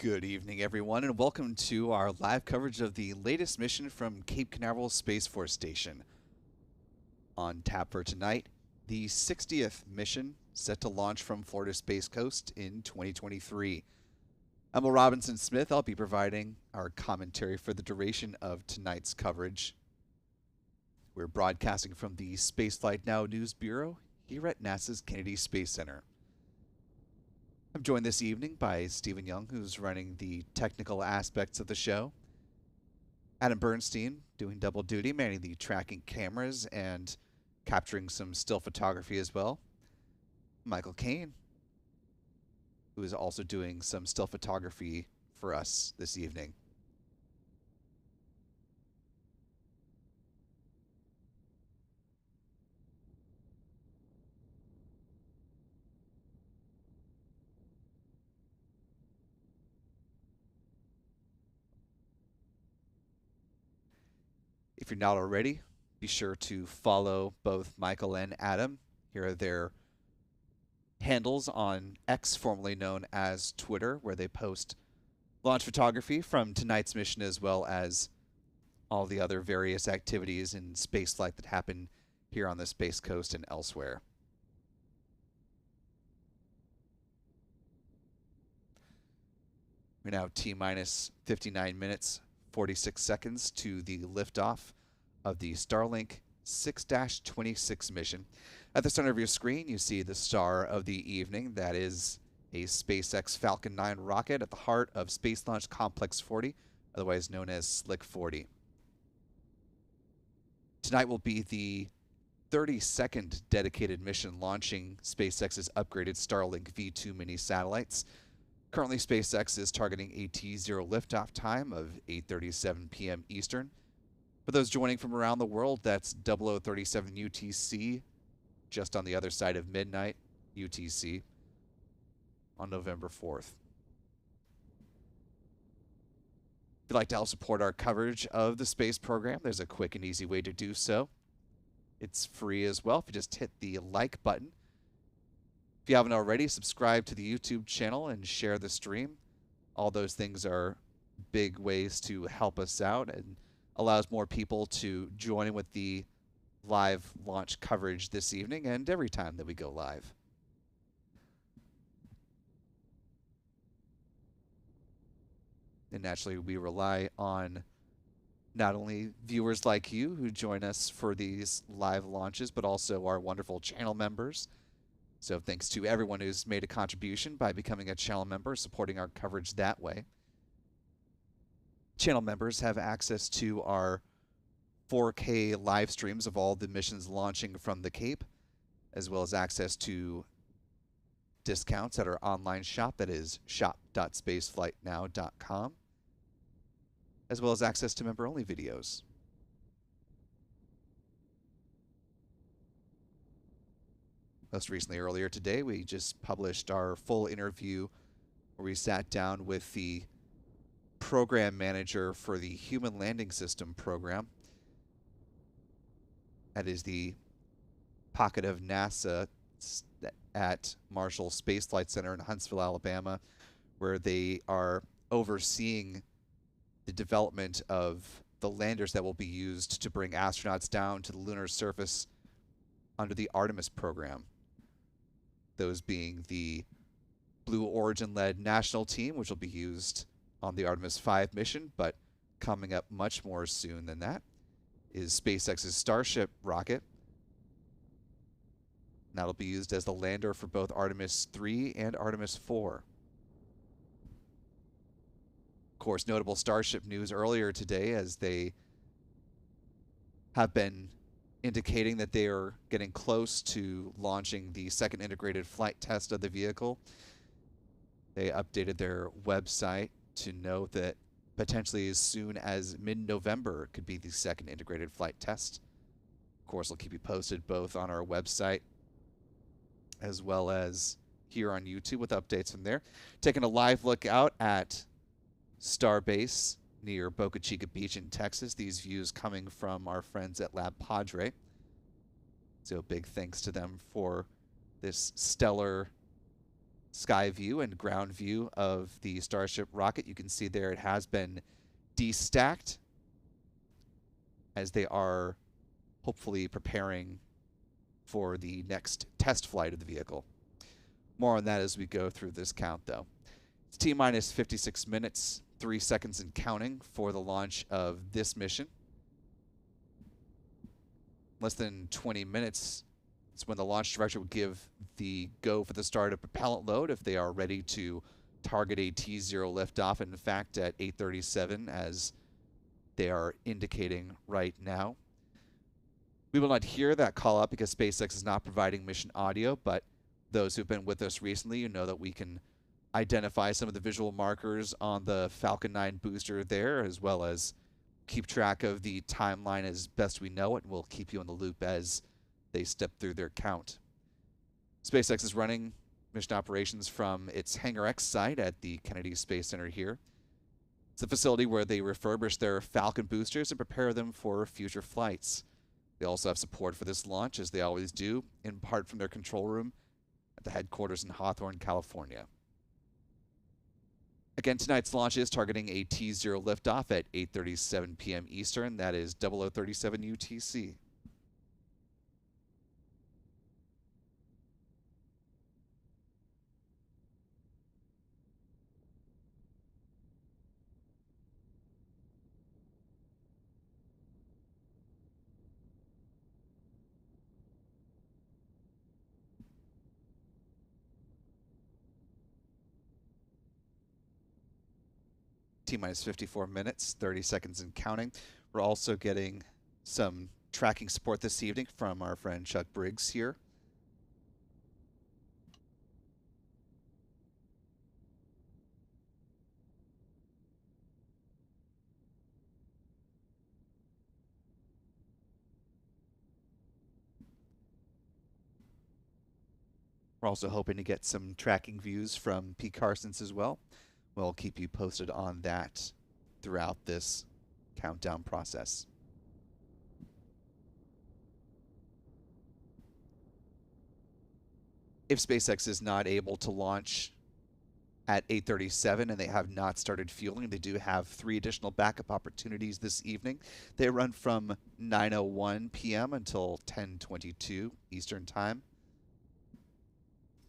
Good evening, everyone, and welcome to our live coverage of the latest mission from Cape Canaveral Space Force Station. On tap for tonight, the 60th mission set to launch from Florida Space Coast in 2023. I'm Will Robinson Smith. I'll be providing our commentary for the duration of tonight's coverage. We're broadcasting from the Spaceflight Now News Bureau here at NASA's Kennedy Space Center. I'm joined this evening by Stephen Young, who's running the technical aspects of the show. Adam Bernstein doing double duty, manning the tracking cameras and capturing some still photography as well. Michael Kane, who is also doing some still photography for us this evening. If you're not already, be sure to follow both Michael and Adam. Here are their handles on X, formerly known as Twitter, where they post launch photography from tonight's mission as well as all the other various activities in spaceflight that happen here on the Space Coast and elsewhere. We're now T-minus 59 minutes, 46 seconds to the liftoff of the Starlink 6-26 mission. At the center of your screen, you see the star of the evening. That is a SpaceX Falcon 9 rocket at the heart of Space Launch Complex 40, otherwise known as Slick 40. Tonight will be the 32nd dedicated mission launching SpaceX's upgraded Starlink V2 mini satellites. Currently, SpaceX is targeting a T0 liftoff time of 8:37 p.m. Eastern. For those joining from around the world, that's 0037 UTC, just on the other side of midnight UTC on November 4th. If you'd like to help support our coverage of the space program, there's a quick and easy way to do so. It's free as well if you just hit the like button. If you haven't already, subscribe to the YouTube channel and share the stream. All those things are big ways to help us out and allows more people to join in with the live launch coverage this evening and every time that we go live. And naturally, we rely on not only viewers like you who join us for these live launches, but also our wonderful channel members. So thanks to everyone who's made a contribution by becoming a channel member, supporting our coverage that way. Channel members have access to our 4K live streams of all the missions launching from the Cape, as well as access to discounts at our online shop, that is shop.spaceflightnow.com, as well as access to member-only videos. Most recently, earlier today, we just published our full interview where we sat down with the program manager for the Human Landing System program. That is the pocket of NASA at Marshall Space Flight Center in Huntsville, Alabama, where they are overseeing the development of the landers that will be used to bring astronauts down to the lunar surface under the Artemis program. Those being the Blue Origin-led national team, which will be used on the Artemis 5 mission, but coming up much more soon than that is SpaceX's Starship rocket. That'll be used as the lander for both Artemis 3 and Artemis 4. Of course, notable Starship news earlier today as they have been indicating that they are getting close to launching the second integrated flight test of the vehicle. They updated their website to note that potentially as soon as mid-November could be the second integrated flight test. Of course, we'll keep you posted both on our website as well as here on YouTube with updates from there. Taking a live look out at Starbase near Boca Chica Beach in Texas. These views coming from our friends at Lab Padre. So big thanks to them for this stellar sky view and ground view of the Starship rocket. You can see there it has been destacked as they are hopefully preparing for the next test flight of the vehicle. More on that as we go through this count, though. It's T-minus 56 minutes, 3 seconds and counting for the launch of this mission. Less than 20 minutes is when the launch director will give the go for the start of propellant load if they are ready to target a T0 liftoff. In fact, at 8:37, as they are indicating right now. We will not hear that call up because SpaceX is not providing mission audio, but those who've been with us recently, you know that we can identify some of the visual markers on the Falcon 9 booster there, as well as keep track of the timeline as best we know it, and we'll keep you in the loop as they step through their count. SpaceX is running mission operations from its Hangar X site at the Kennedy Space Center here. It's a facility where they refurbish their Falcon boosters and prepare them for future flights. They also have support for this launch, as they always do, in part from their control room at the headquarters in Hawthorne, California. Again, tonight's launch is targeting a T0 liftoff at 8:37 p.m. Eastern. That is 0037 UTC. T-minus 54 minutes, 30 seconds and counting. We're also getting some tracking support this evening from our friend Chuck Briggs here. We're also hoping to get some tracking views from Pete Carson's as well. We'll keep you posted on that throughout this countdown process. If SpaceX is not able to launch at 8:37 and they have not started fueling, they do have 3 additional backup opportunities this evening. They run from 9:01 p.m. until 10:22 Eastern Time.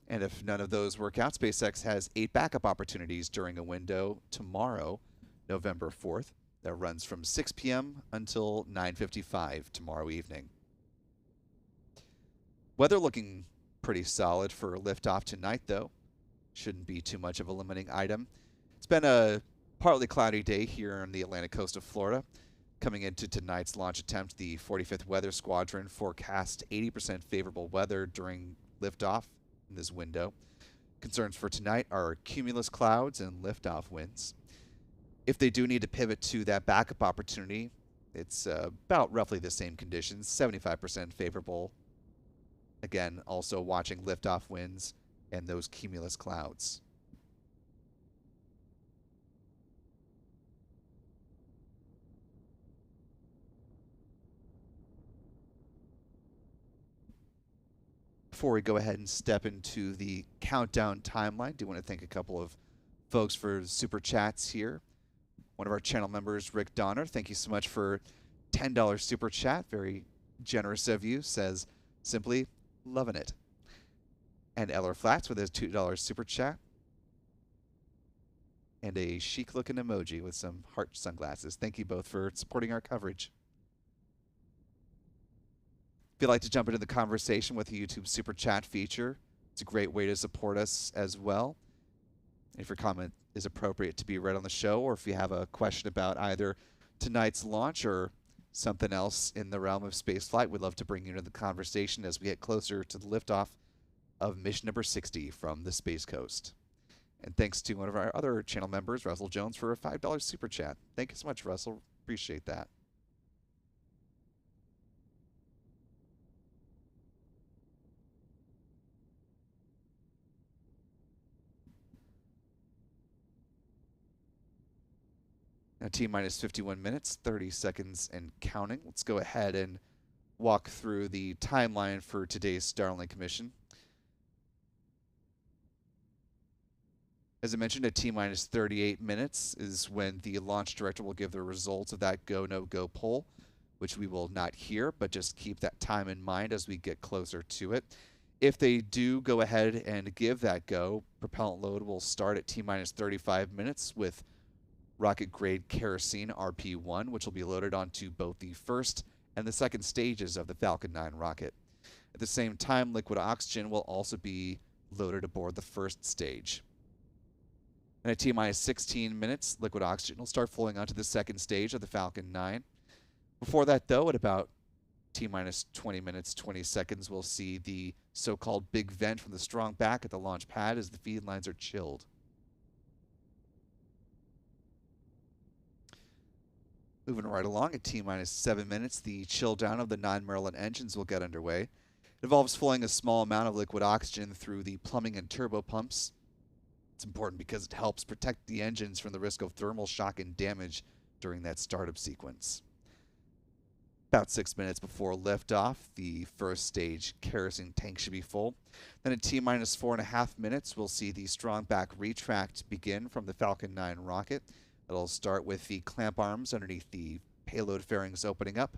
And if none of those work out, SpaceX has 8 backup opportunities during a window tomorrow, November 4th, that runs from 6 p.m. until 9:55 tomorrow evening. Weather looking pretty solid for liftoff tonight, though. Shouldn't be too much of a limiting item. It's been a partly cloudy day here on the Atlantic coast of Florida. Coming into tonight's launch attempt, the 45th Weather Squadron forecast 80% favorable weather during liftoff in this window. Concerns for tonight are cumulus clouds and liftoff winds. If they do need to pivot to that backup opportunity, it's about roughly the same conditions, 75% favorable. Again, also watching liftoff winds and those cumulus clouds. Before we go ahead and step into the countdown timeline, I do want to thank a couple of folks for super chats here. One of our channel members, Rick Donner, thank you so much for $10 super chat. Very generous of you. Says simply, loving it. And Eller Flats with his $2 super chat. And a chic looking emoji with some heart sunglasses. Thank you both for supporting our coverage. If you'd like to jump into the conversation with the YouTube Super Chat feature, it's a great way to support us as well. If your comment is appropriate to be read on the show, or if you have a question about either tonight's launch or something else in the realm of spaceflight, we'd love to bring you into the conversation as we get closer to the liftoff of mission number 60 from the Space Coast. And thanks to one of our other channel members, Russell Jones, for a $5 super chat. Thank you so much, Russell. Appreciate that. Now, T-minus 51 minutes, 30 seconds and counting. Let's go ahead and walk through the timeline for today's Starlink mission. As I mentioned, at T-minus 38 minutes is when the launch director will give the results of that go, no go poll, which we will not hear, but just keep that time in mind as we get closer to it. If they do go ahead and give that go, propellant load will start at T-minus 35 minutes with rocket-grade kerosene RP-1, which will be loaded onto both the first and the second stages of the Falcon 9 rocket. At the same time, liquid oxygen will also be loaded aboard the first stage. And at T-minus 16 minutes, liquid oxygen will start flowing onto the second stage of the Falcon 9. Before that, though, at about T-minus 20 minutes, 20 seconds, we'll see the so-called big vent from the strong back at the launch pad as the feed lines are chilled. Moving right along, at T-minus 7 minutes, the chill down of the 9 Merlin engines will get underway. It involves flowing a small amount of liquid oxygen through the plumbing and turbo pumps. It's important because it helps protect the engines from the risk of thermal shock and damage during that startup sequence. About 6 minutes before liftoff, the first stage kerosene tank should be full. Then at T-minus 4.5 minutes, we'll see the strong back retract begin from the Falcon 9 rocket. It'll start with the clamp arms underneath the payload fairings opening up.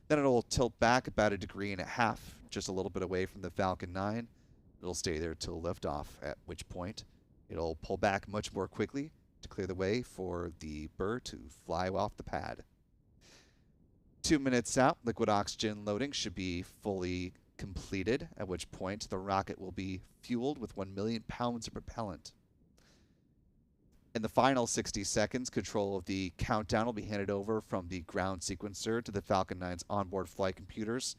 Then it'll tilt back about 1.5 degrees, just a little bit away from the Falcon 9. It'll stay there till liftoff, at which point it'll pull back much more quickly to clear the way for the burr to fly off the pad. 2 minutes out, liquid oxygen loading should be fully completed, at which point the rocket will be fueled with 1 million pounds of propellant. In the final 60 seconds, control of the countdown will be handed over from the ground sequencer to the Falcon 9's onboard flight computers.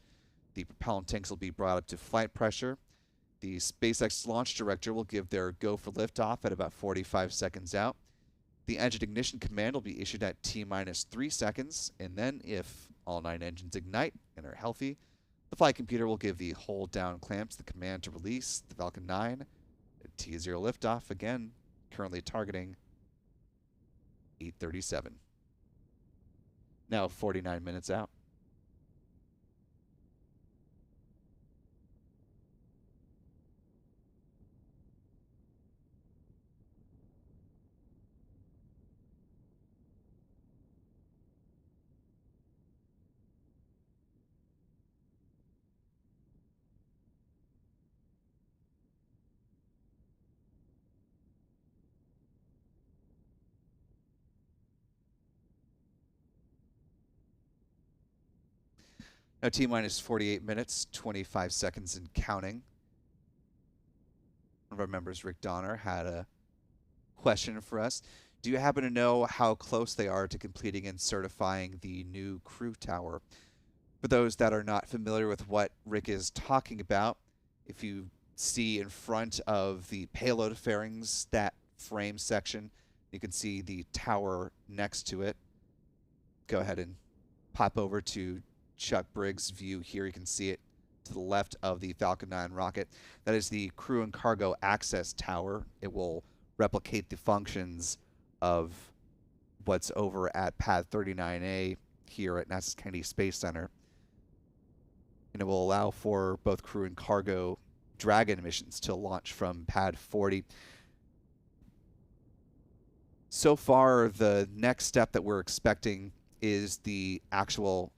The propellant tanks will be brought up to flight pressure. The SpaceX launch director will give their go for liftoff at about 45 seconds out. The engine ignition command will be issued at T-minus 3 seconds, and then if all 9 engines ignite and are healthy, the flight computer will give the hold down clamps the command to release the Falcon 9 at T0 liftoff, again, currently targeting 8:37. Now 49 minutes out. Now T-minus 48 minutes, 25 seconds and counting. One of our members, Rick Donner, had a question for us. Do you happen to know how close they are to completing and certifying the new crew tower? For those that are not familiar with what Rick is talking about, if you see in front of the payload fairings, that frame section, you can see the tower next to it. Go ahead and pop over to Chuck Briggs' view here. You can see it to the left of the Falcon 9 rocket. That is the crew and cargo access tower. It will replicate the functions of what's over at Pad 39A here at NASA's Kennedy Space Center. And it will allow for both crew and cargo Dragon missions to launch from Pad 40. So far, the next step that we're expecting is the actual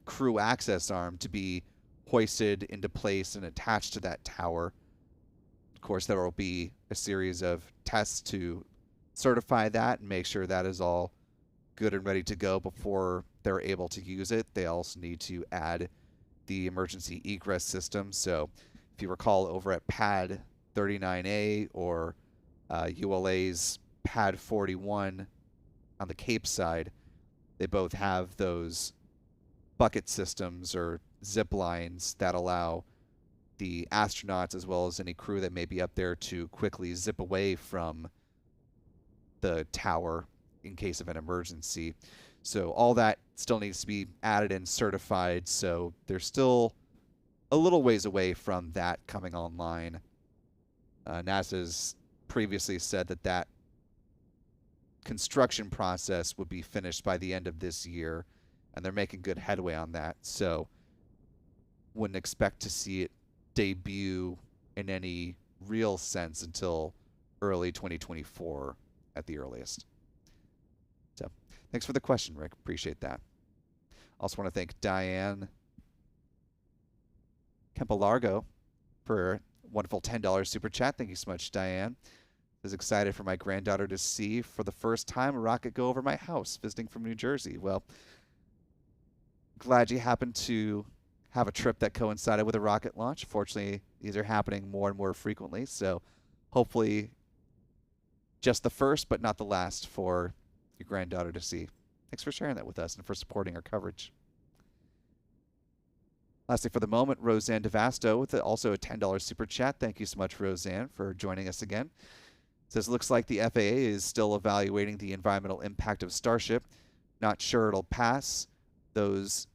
crew access arm to be hoisted into place and attached to that tower. Of course, there will be a series of tests to certify that and make sure that is all good and ready to go before they're able to use it. They also need to add the emergency egress system. So if you recall, over at Pad 39A or ULA's Pad 41 on the Cape side, they both have those bucket systems or zip lines that allow the astronauts as well as any crew that may be up there to quickly zip away from the tower in case of an emergency. So all that still needs to be added and certified, so they're still a little ways away from that coming online. NASA's previously said that that construction process would be finished by the end of this year, and they're making good headway on that. So wouldn't expect to see it debut in any real sense until early 2024 at the earliest. So thanks for the question, Rick. Appreciate that. Also want to thank Diane Campalargo for a wonderful $10 super chat. Thank you so much, Diane. I was excited for my granddaughter to see for the first time a rocket go over my house visiting from New Jersey. Well, glad you happened to have a trip that coincided with a rocket launch. Fortunately, these are happening more and more frequently, so hopefully just the first but not the last for your granddaughter to see. Thanks for sharing that with us and for supporting our coverage. Lastly, for the moment, Roseanne DeVasto with also a $10 super chat. Thank you so much, Roseanne, for joining us again. It says, looks like the FAA is still evaluating the environmental impact of Starship. Not sure it'll pass. Those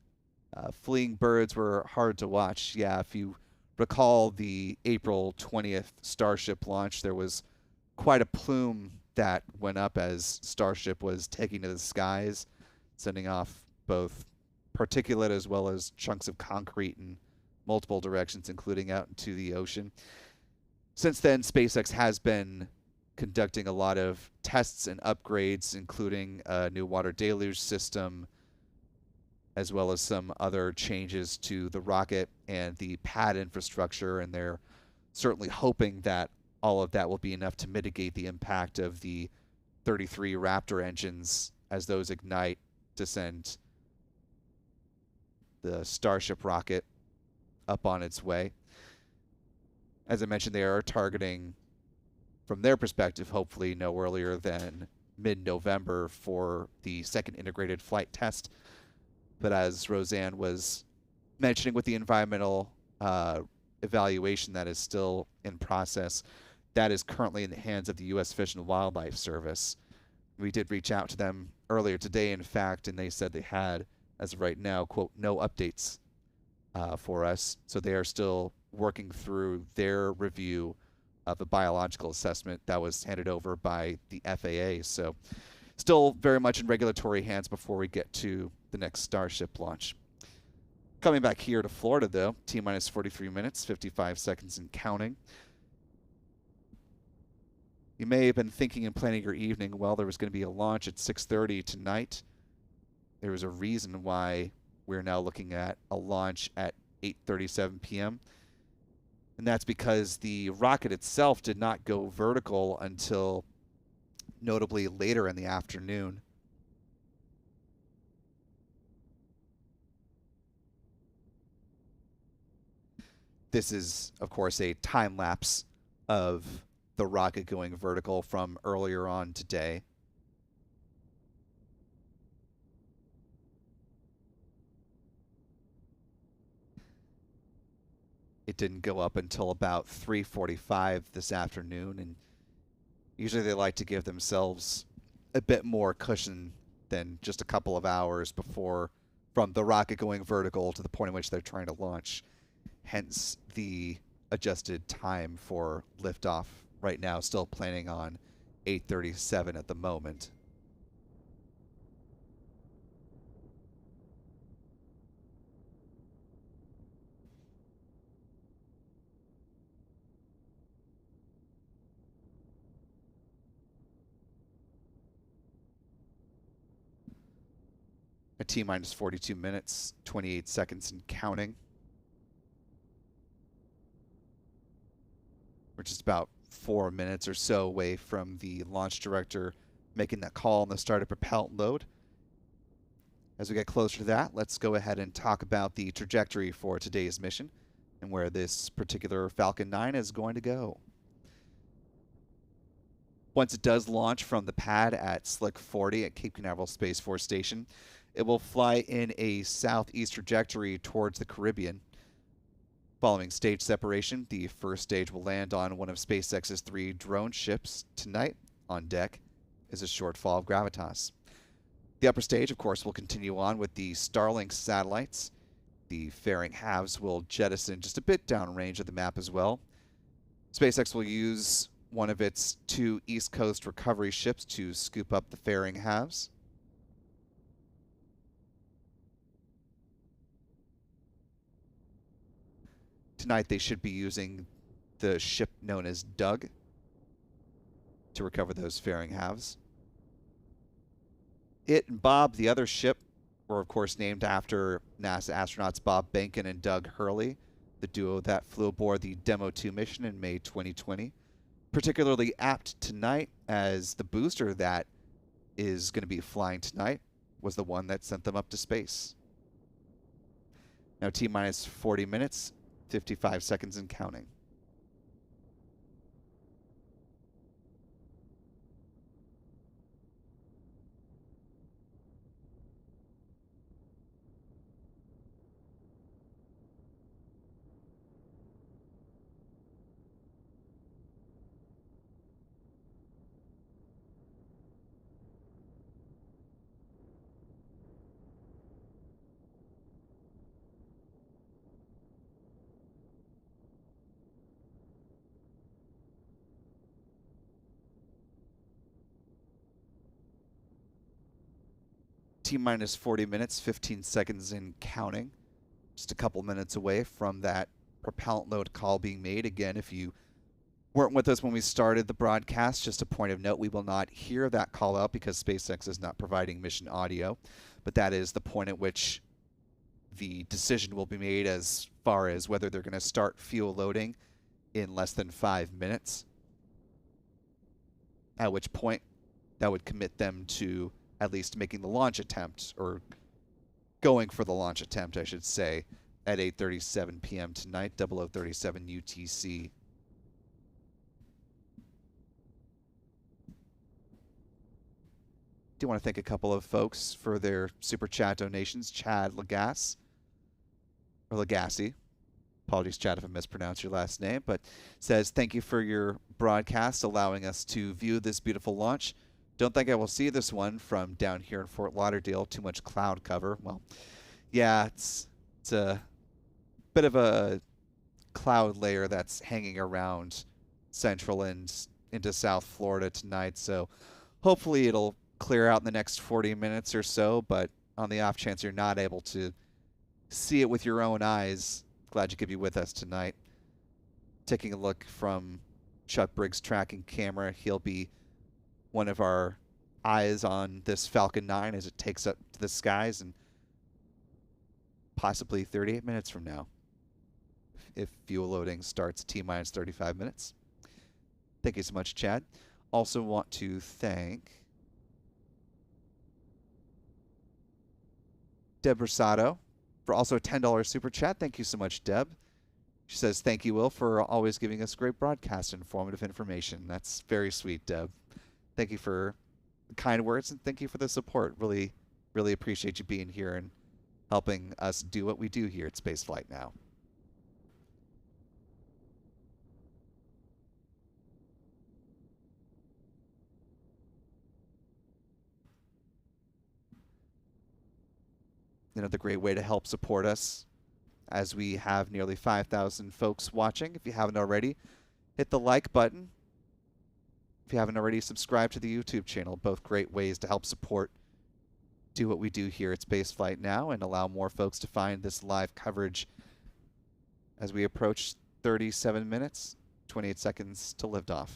fleeing birds were hard to watch. Yeah, if you recall the April 20th Starship launch, there was quite a plume that went up as Starship was taking to the skies, sending off both particulate as well as chunks of concrete in multiple directions, including out into the ocean. Since then, SpaceX has been conducting a lot of tests and upgrades, including a new water deluge system, as well as some other changes to the rocket and the pad infrastructure, and they're certainly hoping that all of that will be enough to mitigate the impact of the 33 Raptor engines as those ignite to send the Starship rocket up on its way. As I mentioned, they are targeting, from their perspective, hopefully no earlier than mid-November for the second integrated flight test. But as Roseanne was mentioning with the environmental evaluation that is still in process, that is currently in the hands of the U.S. Fish and Wildlife Service. We did reach out to them earlier today, in fact, and they said they had, as of right now, quote, no updates for us. So they are still working through their review of a biological assessment that was handed over by the FAA. So still very much in regulatory hands before we get to the next Starship launch. Coming back here to Florida, though, T-minus 43 minutes, 55 seconds and counting. You may have been thinking and planning your evening, well, there was going to be a launch at 6:30 tonight. There was a reason why we're now looking at a launch at 8:37 p.m. And that's because the rocket itself did not go vertical until notably later in the afternoon. This is, of course, a time lapse of the rocket going vertical from earlier on today. It didn't go up until about 3:45 this afternoon, and usually they like to give themselves a bit more cushion than just a couple of hours before from the rocket going vertical to the point in which they're trying to launch. Hence the adjusted time for liftoff right now, still planning on 8:37 at the moment. A T-minus 42 minutes, 28 seconds and counting. We're just about 4 minutes or so away from the launch director making that call on the start of propellant load. As we get closer to that, let's go ahead and talk about the trajectory for today's mission and where this particular Falcon 9 is going to go. Once it does launch from the pad at Slick 40 at Cape Canaveral Space Force Station, it will fly in a southeast trajectory towards the Caribbean. Following stage separation, the first stage will land on one of SpaceX's 3 drone ships. Tonight, on deck, is a short fall of gravitas. The upper stage, of course, will continue on with the Starlink satellites. The fairing halves will jettison just a bit downrange of the map as well. SpaceX will use one of its 2 East Coast recovery ships to scoop up the fairing halves. Tonight they should be using the ship known as Doug. to recover those fairing halves. It and Bob, the other ship, were of course named after NASA astronauts Bob Behnken and Doug Hurley, the duo that flew aboard the Demo 2 mission in May 2020. Particularly apt tonight, as the booster that is going to be flying tonight was the one that sent them up to space. Now T-minus 40 minutes, 55 seconds and counting. T-minus 40 minutes, 15 seconds and counting. Just a couple minutes away from that propellant load call being made. Again, if you weren't with us when we started the broadcast, just a point of note, we will not hear that call out because SpaceX is not providing mission audio. But that is the point at which the decision will be made as far as whether they're going to start fuel loading in less than 5 minutes. At which point, that would commit them to at least making the launch attempt, or going for the launch attempt, I should say, at 8:37 p.m. tonight, 0037 UTC. Do want to thank a couple of folks for their super chat donations. Chad Lagasse, or Lagasse. Apologies, Chad, if I mispronounced your last name, but says, thank you for your broadcast, allowing us to view this beautiful launch. Don't think I will see this one from down here in Fort Lauderdale. Too much cloud cover. Well, yeah, it's a bit of a cloud layer that's hanging around Central and into South Florida tonight. So hopefully it'll clear out in the next 40 minutes or so. But on the off chance you're not able to see it with your own eyes, glad you could be with us tonight. Taking a look from Chuck Briggs' tracking camera, he'll be one of our eyes on this Falcon 9 as it takes up to the skies, and possibly 38 minutes from now, if fuel loading starts T-minus 35 minutes. Thank you so much, Chad. Also want to thank Deb Rosado for also a $10 super chat. Thank you so much, Deb. She says, thank you, Will, for always giving us great broadcast and informative information. That's very sweet, Deb. Thank you for the kind words, and thank you for the support. Really, really appreciate you being here and helping us do what we do here at Spaceflight now. Another great way to help support us, as we have nearly 5,000 folks watching. If you haven't already, hit the like button. If you haven't already, subscribe to the YouTube channel. Both great ways to help support do what we do here at Spaceflight now and allow more folks to find this live coverage as we approach 37 minutes, 28 seconds to liftoff.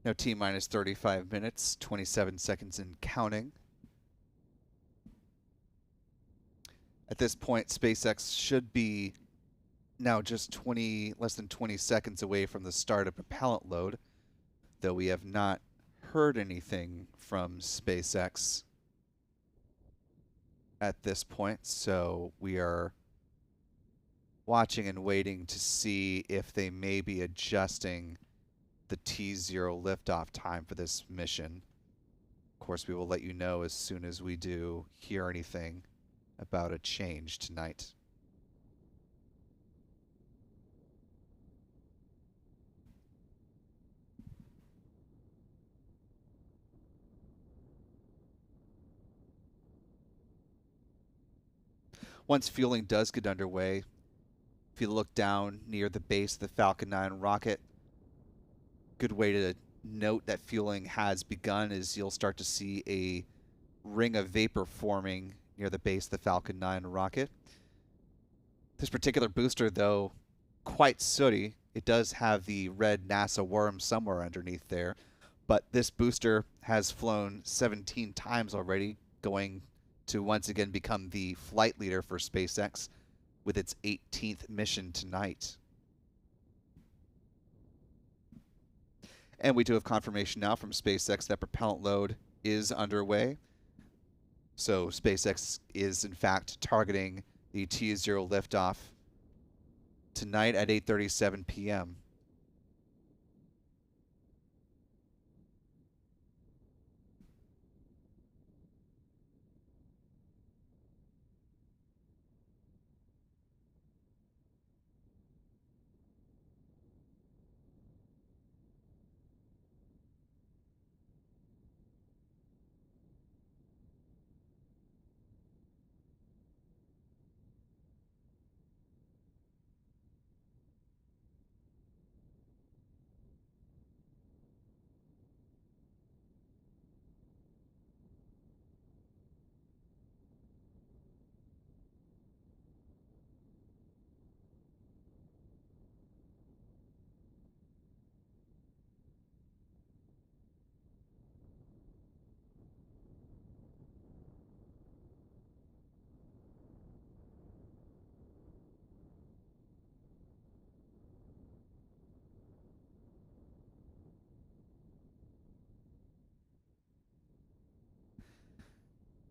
Now T-minus 35 minutes, 27 seconds and counting. At this point, SpaceX should be now just less than 20 seconds away from the start of propellant load, though we have not heard anything from SpaceX at this point, so we are watching and waiting to see if they may be adjusting the T0 liftoff time for this mission. Of course, we will let you know as soon as we do hear anything about a change tonight. Once fueling does get underway, if you look down near the base of the Falcon 9 rocket, good way to note that fueling has begun is you'll start to see a ring of vapor forming near the base of the Falcon 9 rocket. This particular booster, though, quite sooty. It does have the red NASA worm somewhere underneath there, but this booster has flown 17 times already, going to once again become the flight leader for SpaceX with its 18th mission tonight. And we do have confirmation now from SpaceX that propellant load is underway. So SpaceX is in fact targeting the T0 liftoff tonight at 8:37 p.m.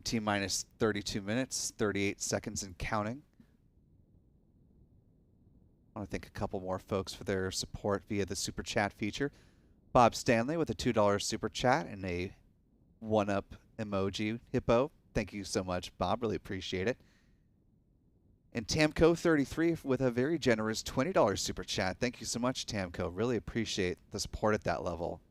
T-minus 32 minutes, 38 seconds and counting. I want to thank a couple more folks for their support via the Super Chat feature. Bob Stanley with a $2 Super Chat and a one-up emoji hippo. Thank you so much, Bob. Really appreciate it. And Tamco33 with a very generous $20 Super Chat. Thank you so much, Tamco. Really appreciate the support at that level.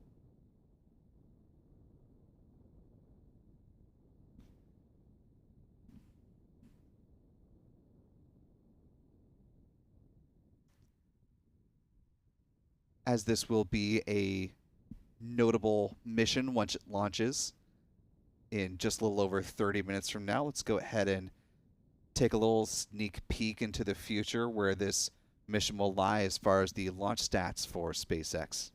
As this will be a notable mission once it launches in just a little over 30 minutes from now, let's go ahead and take a little sneak peek into the future where this mission will lie as far as the launch stats for SpaceX.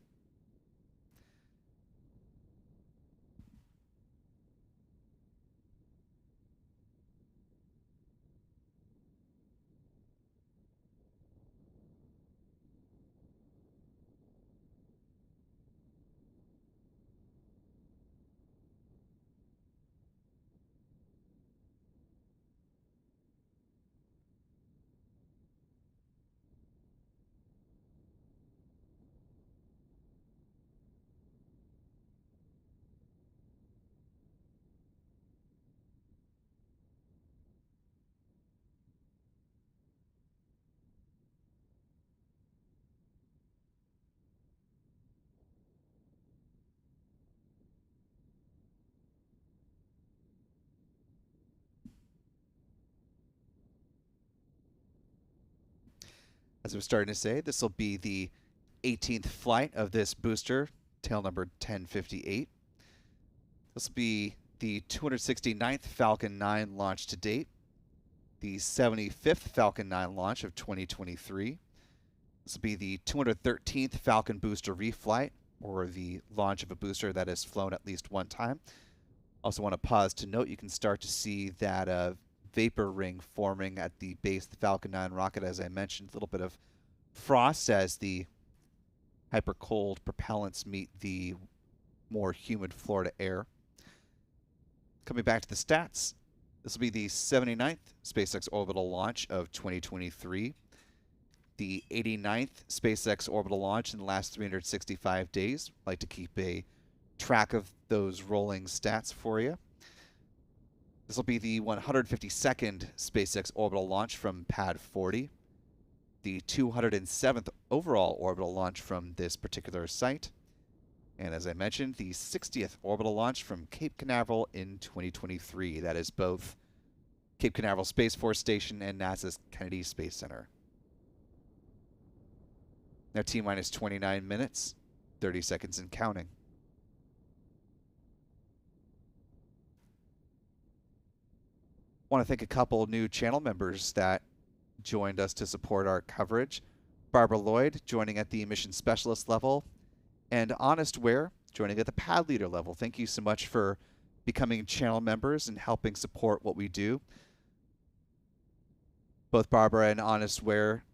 As I was starting to say, this will be the 18th flight of this booster, tail number 1058. This will be the 269th Falcon 9 launch to date, the 75th Falcon 9 launch of 2023. This will be the 213th Falcon booster reflight, or the launch of a booster that has flown at least one time. Also want to pause to note you can start to see that vapor ring forming at the base of the Falcon 9 rocket. As I mentioned, a little bit of frost as the hyper cold propellants meet the more humid Florida air. Coming back to the stats, this will be the 79th SpaceX orbital launch of 2023, the 89th SpaceX orbital launch in the last 365 days. I like to keep a track of those rolling stats for you. This will be the 152nd SpaceX orbital launch from Pad 40, the 207th overall orbital launch from this particular site, and as I mentioned, the 60th orbital launch from Cape Canaveral in 2023. That is both Cape Canaveral Space Force Station and NASA's Kennedy Space Center. Now T-minus 29 minutes, 30 seconds and counting. Want to thank a couple new channel members that joined us to support our coverage. Barbara Lloyd joining at the mission specialist level, and Honest Ware joining at the pad leader level. Thank you so much for becoming channel members and helping support what we do. Both Barbara and Honest Ware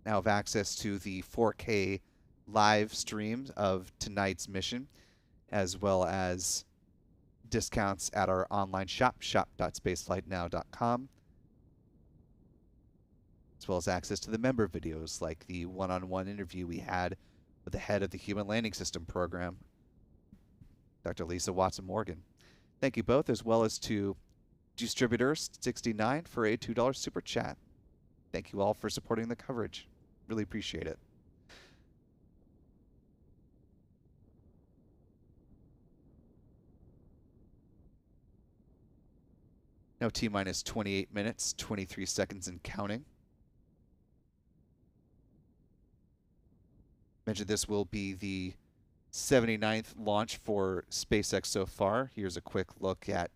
now have access to the 4K live streams of tonight's mission, as well as discounts at our online shop, shop.spaceflightnow.com, as well as access to the member videos like the one-on-one interview we had with the head of the Human Landing System program, Dr. Lisa Watson-Morgan. Thank you both, as well as to Distributor69 for a $2 super chat. Thank you all for supporting the coverage. Really appreciate it. Now T-minus 28 minutes, 23 seconds and counting. Mentioned this will be the 79th launch for SpaceX so far. Here's a quick look at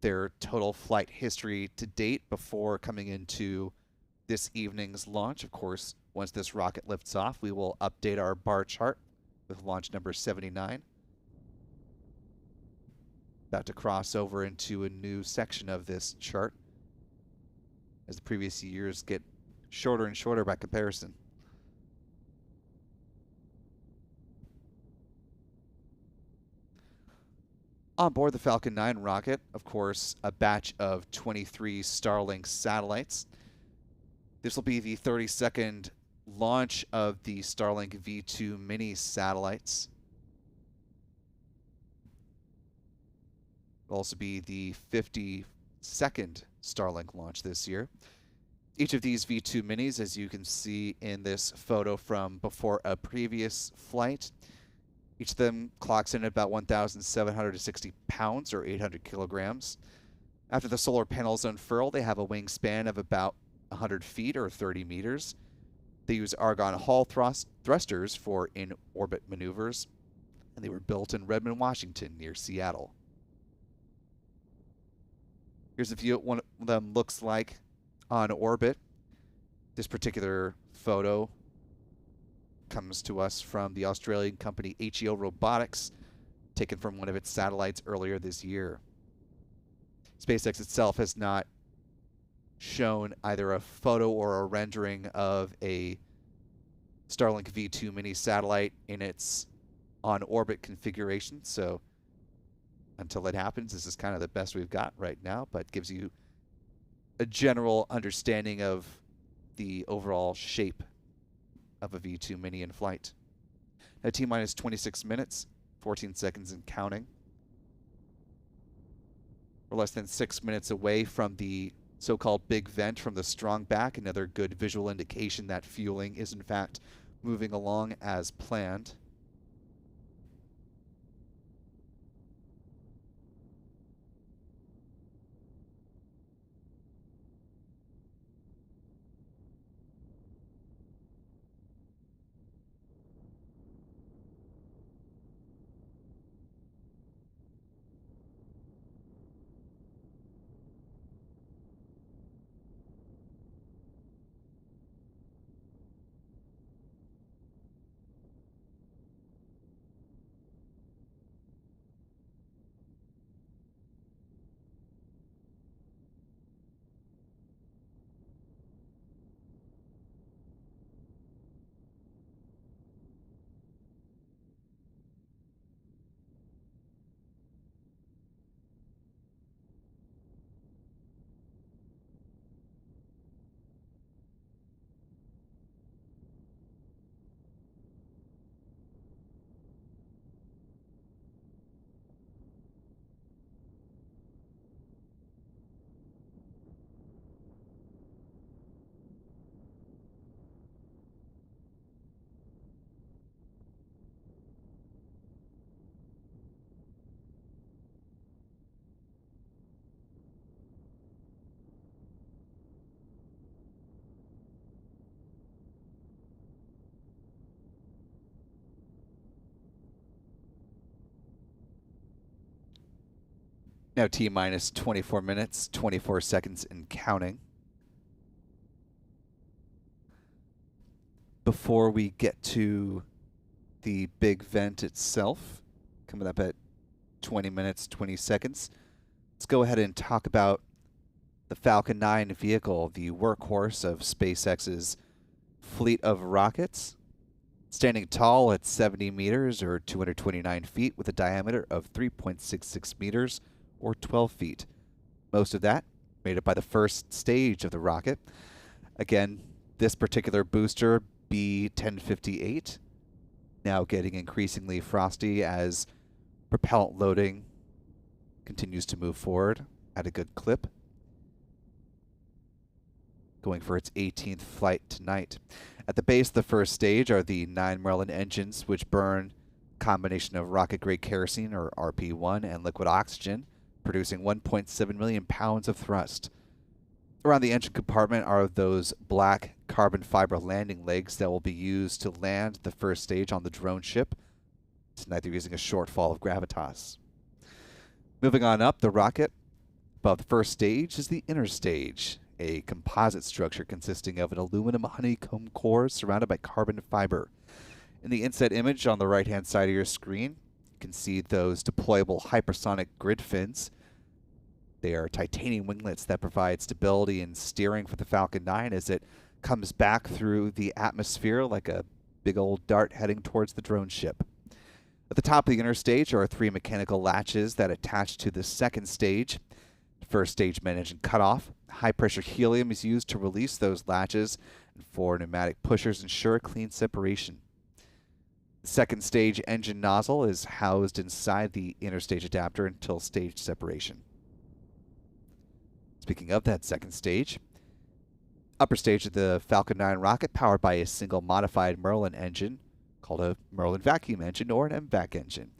their total flight history to date before coming into this evening's launch. Of course, once this rocket lifts off, we will update our bar chart with launch number 79. About to cross over into a new section of this chart as the previous years get shorter and shorter by comparison. On board the Falcon 9 rocket, of course, a batch of 23 Starlink satellites. This will be the 32nd launch of the Starlink V2 mini satellites. It'll also be the 52nd Starlink launch this year. Each of these V2 minis, as you can see in this photo from before a previous flight, each of them clocks in at about 1,760 pounds or 800 kilograms. After the solar panels unfurl, they have a wingspan of about 100 feet or 30 meters. They use argon hull thrusters for in-orbit maneuvers, and they were built in Redmond, Washington, near Seattle. Here's a view of what one of them looks like on orbit. This particular photo comes to us from the Australian company HEO Robotics, taken from one of its satellites earlier this year. SpaceX itself has not shown either a photo or a rendering of a Starlink V2 mini satellite in its on-orbit configuration, so until it happens, this is kind of the best we've got right now, but gives you a general understanding of the overall shape of a V2 mini in flight. Now T-minus 26 minutes, 14 seconds and counting. We're less than 6 minutes away from the so-called big vent from the strong back, another good visual indication that fueling is in fact moving along as planned. Now T minus 24 minutes, 24 seconds and counting. Before we get to the big vent itself, coming up at 20 minutes, 20 seconds, let's go ahead and talk about the Falcon 9 vehicle, the workhorse of SpaceX's fleet of rockets. Standing tall at 70 meters or 229 feet with a diameter of 3.66 meters or 12 feet. Most of that made up by the first stage of the rocket. Again, this particular booster, B1058, now getting increasingly frosty as propellant loading continues to move forward at a good clip, going for its 18th flight tonight. At the base of the first stage are the 9 Merlin engines, which burn a combination of rocket-grade kerosene, or RP1, and liquid oxygen, producing 1.7 million pounds of thrust. Around the engine compartment are those black carbon fiber landing legs that will be used to land the first stage on the drone ship. Tonight they're using a shortfall of gravitas. Moving on up the rocket, above the first stage is the inner stage, a composite structure consisting of an aluminum honeycomb core surrounded by carbon fiber. In the inset image on the right-hand side of your screen, you can see those deployable hypersonic grid fins. They are titanium winglets that provide stability and steering for the Falcon 9 as it comes back through the atmosphere like a big old dart heading towards the drone ship. At the top of the inner stage are 3 mechanical latches that attach to the second stage. First stage main engine cutoff. High pressure helium is used to release those latches, and 4 pneumatic pushers ensure clean separation. The second stage engine nozzle is housed inside the inner stage adapter until stage separation. Speaking of that second stage, upper stage of the Falcon 9 rocket powered by a single modified Merlin engine called a Merlin vacuum engine or an MVAC engine.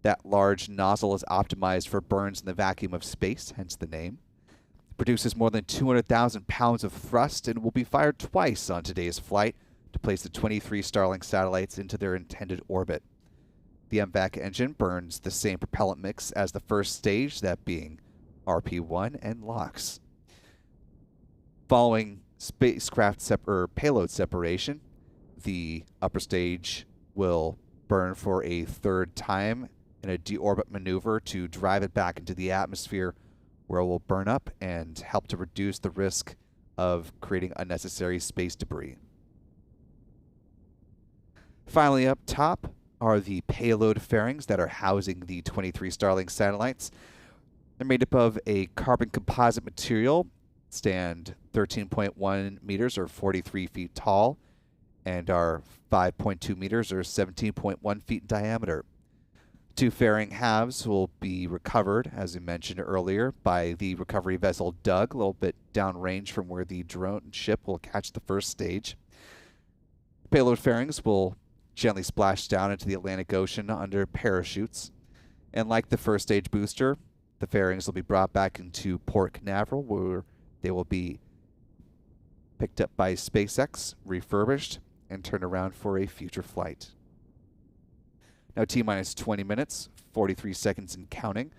That large nozzle is optimized for burns in the vacuum of space, hence the name. It produces more than 200,000 pounds of thrust and will be fired twice on today's flight to place the 23 Starlink satellites into their intended orbit. The MVAC engine burns the same propellant mix as the first stage, that being RP1 and LOX. Following spacecraft payload separation, the upper stage will burn for a third time in a deorbit maneuver to drive it back into the atmosphere, where it will burn up and help to reduce the risk of creating unnecessary space debris. Finally, up top are the payload fairings that are housing the 23 Starlink satellites. They're made up of a carbon composite material, stand 13.1 meters or 43 feet tall, and are 5.2 meters or 17.1 feet in diameter. 2 fairing halves will be recovered, as we mentioned earlier, by the recovery vessel Doug, a little bit downrange from where the drone ship will catch the first stage. Payload fairings will gently splash down into the Atlantic Ocean under parachutes. And like the first stage booster, the fairings will be brought back into Port Canaveral, where they will be picked up by SpaceX, refurbished, and turned around for a future flight. Now T minus 20 minutes, 43 seconds and counting.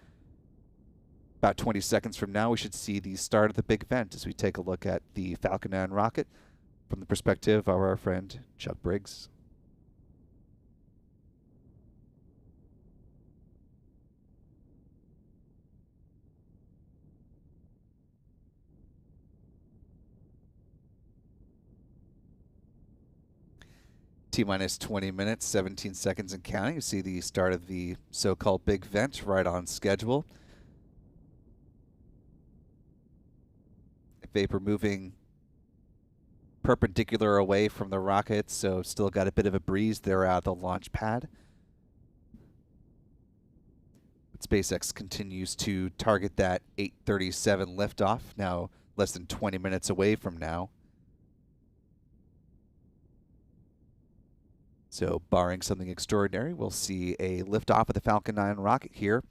About 20 seconds from now, we should see the start of the big vent as we take a look at the Falcon 9 rocket from the perspective of our friend Chuck Briggs. T minus 20 minutes, 17 seconds and counting. You see the start of the so-called big vent right on schedule. Vapor moving perpendicular away from the rocket, so still got a bit of a breeze there out of the launch pad. But SpaceX continues to target that 8:37 liftoff, now less than 20 minutes away from now. So barring something extraordinary, we'll see a liftoff of the Falcon 9 rocket here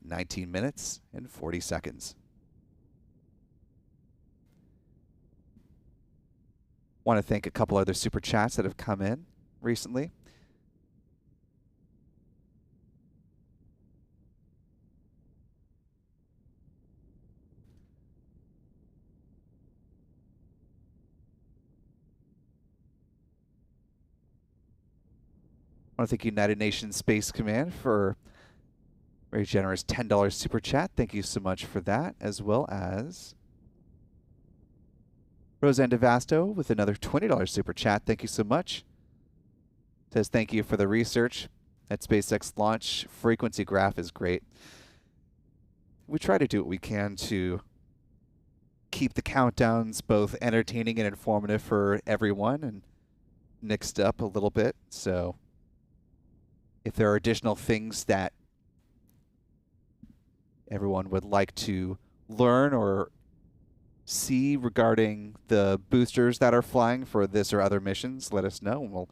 in 19 minutes and 40 seconds. Want to thank a couple other super chats that have come in recently. I want to thank United Nations Space Command for a very generous $10 super chat. Thank you so much for that, as well as Roseanne DeVasto with another $20 super chat. Thank you so much. Says thank you for the research. That SpaceX launch frequency graph is great. We try to do what we can to keep the countdowns both entertaining and informative for everyone and mixed up a little bit. So if there are additional things that everyone would like to learn or see regarding the boosters that are flying for this or other missions, let us know, and we'll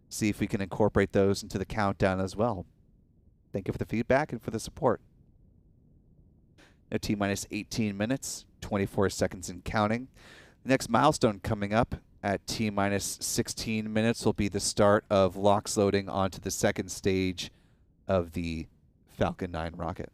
see if we can incorporate those into the countdown as well. Thank you for the feedback and for the support. Now T-minus 18 minutes, 24 seconds and counting. The next milestone coming up at T-minus 16 minutes will be the start of LOX loading onto the second stage of the Falcon 9 rocket.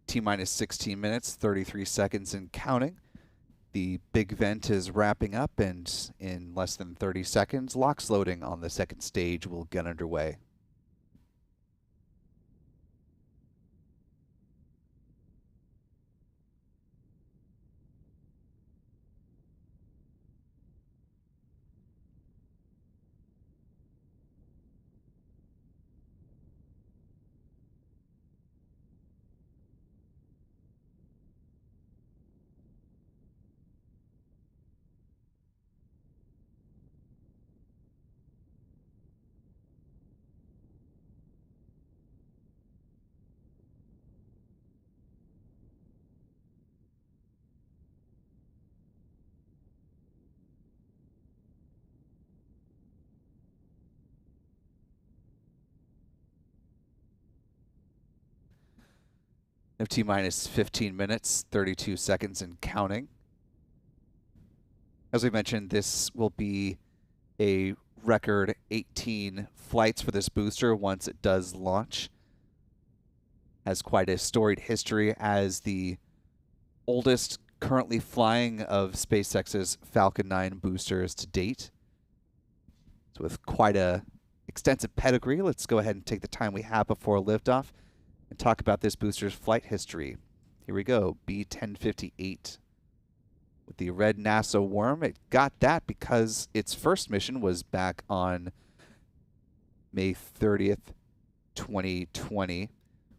T-minus 16 minutes, 33 seconds and counting. The big vent is wrapping up, and in less than 30 seconds, LOX loading on the second stage will get underway. Now T-minus 15 minutes, 32 seconds and counting. As we mentioned, this will be a record 18 flights for this booster once it does launch. Has quite a storied history as the oldest currently flying of SpaceX's Falcon 9 boosters to date. So with quite a extensive pedigree, let's go ahead and take the time we have before liftoff and talk about this booster's flight history. Here we go, B-1058. With the red NASA worm, it got that because its first mission was back on May 30th, 2020,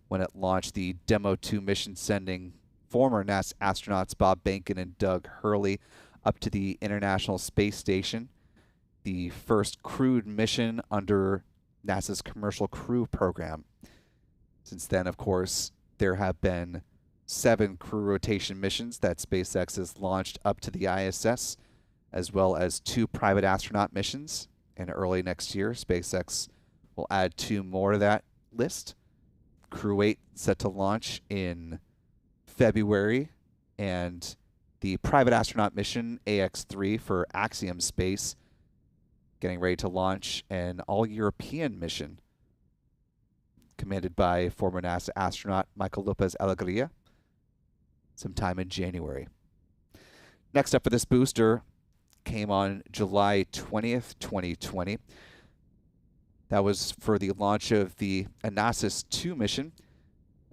when it launched the Demo 2 mission, sending former NASA astronauts Bob Behnken and Doug Hurley up to the International Space Station, the first crewed mission under NASA's Commercial Crew Program. Since then, of course, there have been 7 crew rotation missions that SpaceX has launched up to the ISS, as well as 2 private astronaut missions. And early next year, SpaceX will add 2 more to that list. Crew 8 set to launch in February, and the private astronaut mission AX-3 for Axiom Space, getting ready to launch an all-European mission commanded by former NASA astronaut Michael Lopez Alegria sometime in January. Next up for this booster came on July 20th, 2020. That was for the launch of the Anasis 2 mission.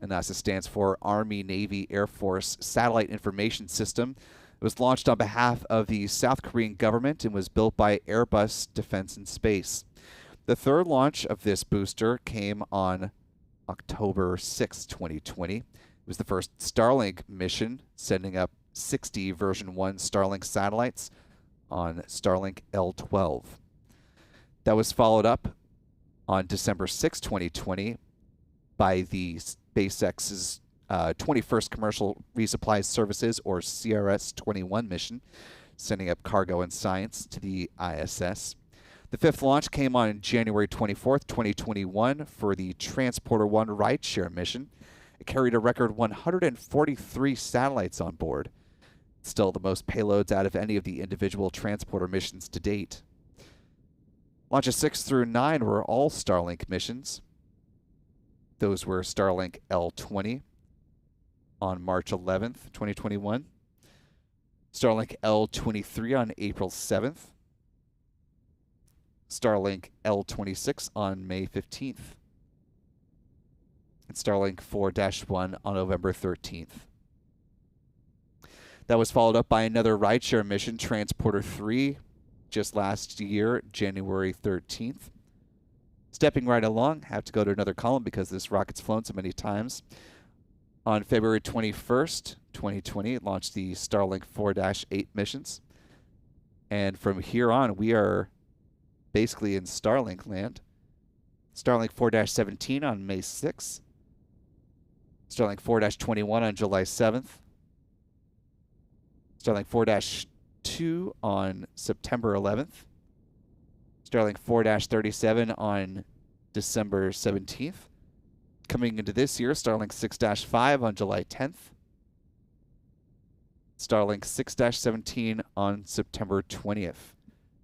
Anasis stands for Army, Navy, Air Force Satellite Information System. It was launched on behalf of the South Korean government and was built by Airbus Defence and Space. The third launch of this booster came on October 6, 2020. It was the first Starlink mission, sending up 60 version 1 Starlink satellites on Starlink L12. That was followed up on December 6, 2020 by the SpaceX's 21st Commercial Resupply Services, or CRS-21 mission, sending up cargo and science to the ISS. The fifth launch came on January 24th, 2021 for the Transporter-1 rideshare mission. It carried a record 143 satellites on board. Still the most payloads out of any of the individual transporter missions to date. Launches 6 through 9 were all Starlink missions. Those were Starlink L20 on March 11th, 2021. Starlink L23 on April 7th. Starlink L26 on May 15th. And Starlink 4-1 on November 13th. That was followed up by another rideshare mission, Transporter 3, just last year, January 13th. Stepping right along, have to go to another column because this rocket's flown so many times. On February 21st, 2020, it launched the Starlink 4-8 missions. And from here on, we are basically in Starlink land. Starlink 4-17 on May 6th. Starlink 4-21 on July 7th. Starlink 4-2 on September 11th. Starlink 4-37 on December 17th. Coming into this year, Starlink 6-5 on July 10th. Starlink 6-17 on September 20th,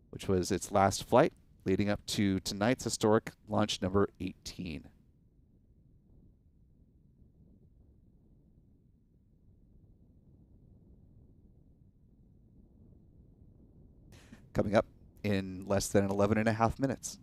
which was its last flight, leading up to tonight's historic launch number 18. Coming up in less than 11.5 minutes.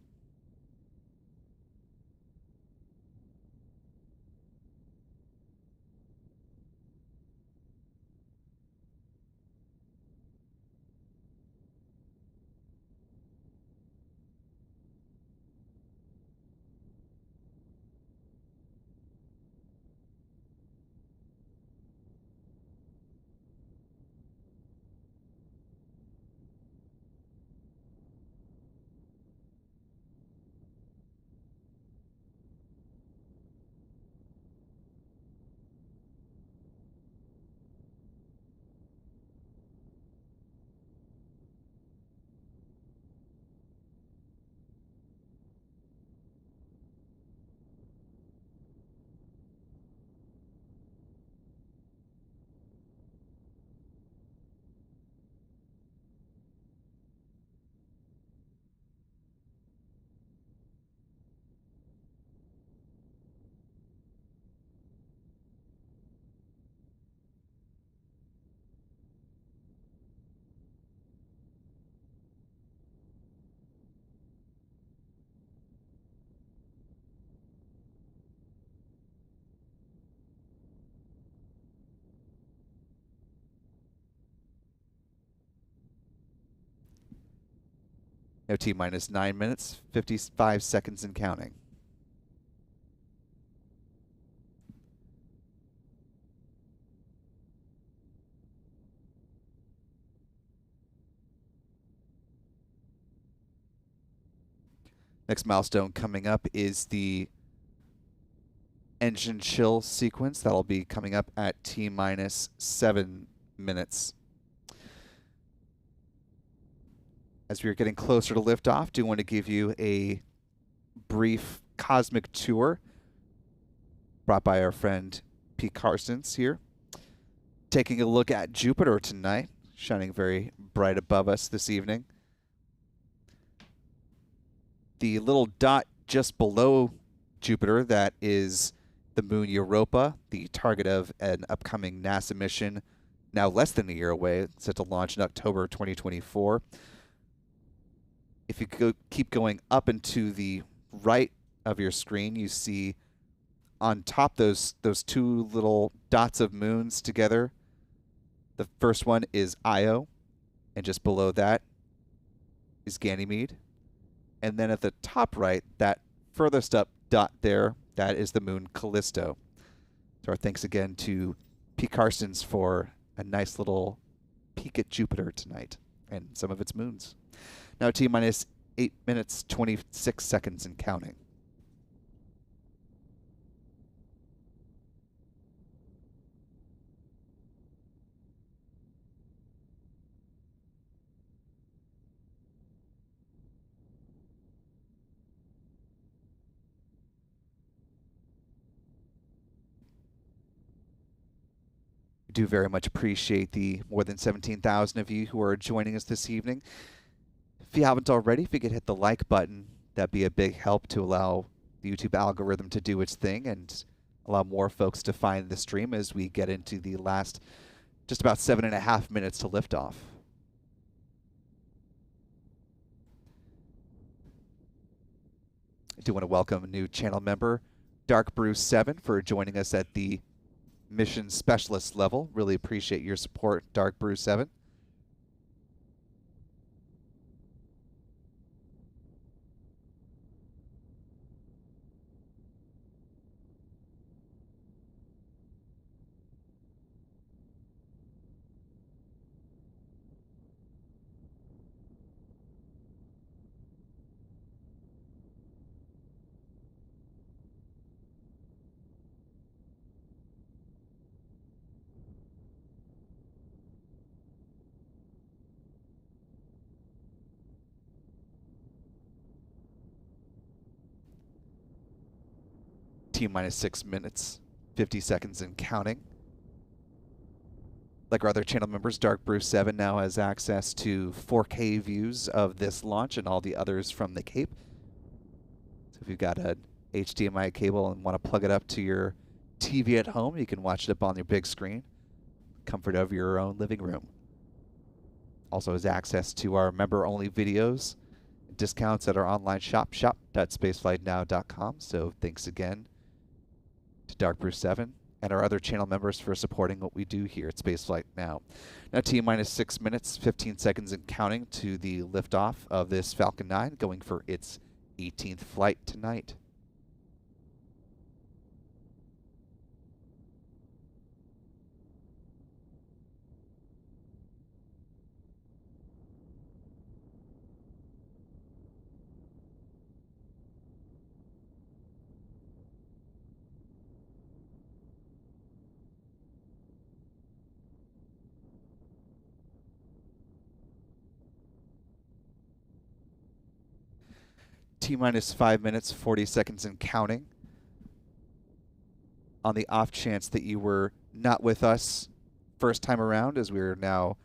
Now T-minus 9 minutes, 55 seconds and counting. Next milestone coming up is the engine chill sequence. That'll be coming up at T-minus 7 minutes. As we are getting closer to liftoff, do want to give you a brief cosmic tour brought by our friend Pete Carstens here. Taking a look at Jupiter tonight, shining very bright above us this evening. The little dot just below Jupiter, that is the moon Europa, the target of an upcoming NASA mission, now less than a year away, set to launch in October 2024. If you keep going up and to the right of your screen, you see on top those two little dots of moons together. The first one is Io, and just below that is Ganymede. And then at the top right, that furthest up dot there, that is the moon Callisto. So our thanks again to P. Carstens for a nice little peek at Jupiter tonight and some of its moons. Now T-minus 8 minutes, 26 seconds and counting. Do very much appreciate the more than 17,000 of you who are joining us this evening. If you haven't already, if you could hit the like button, that'd be a big help to allow the YouTube algorithm to do its thing and allow more folks to find the stream as we get into the last just about 7.5 minutes to liftoff. I do want to welcome a new channel member, Dark Brew 7, for joining us at the mission specialist level. Really appreciate your support, Dark Brew 7. T-minus 6 minutes, 50 seconds and counting. Like our other channel members, Dark Brew 7 now has access to 4K views of this launch and all the others from the Cape. So if you've got an HDMI cable and want to plug it up to your TV at home, you can watch it up on your big screen, comfort of your own living room. Also has access to our member-only videos, discounts at our online shop, shop.spaceflightnow.com. So thanks again to Dark Brew 7 and our other channel members for supporting what we do here at Spaceflight Now. Now T-minus 6 minutes, 15 seconds and counting to the liftoff of this Falcon 9, going for its 18th flight tonight. T-minus 5 minutes, 40 seconds and counting. On the off chance that you were not with us first time around, as we're now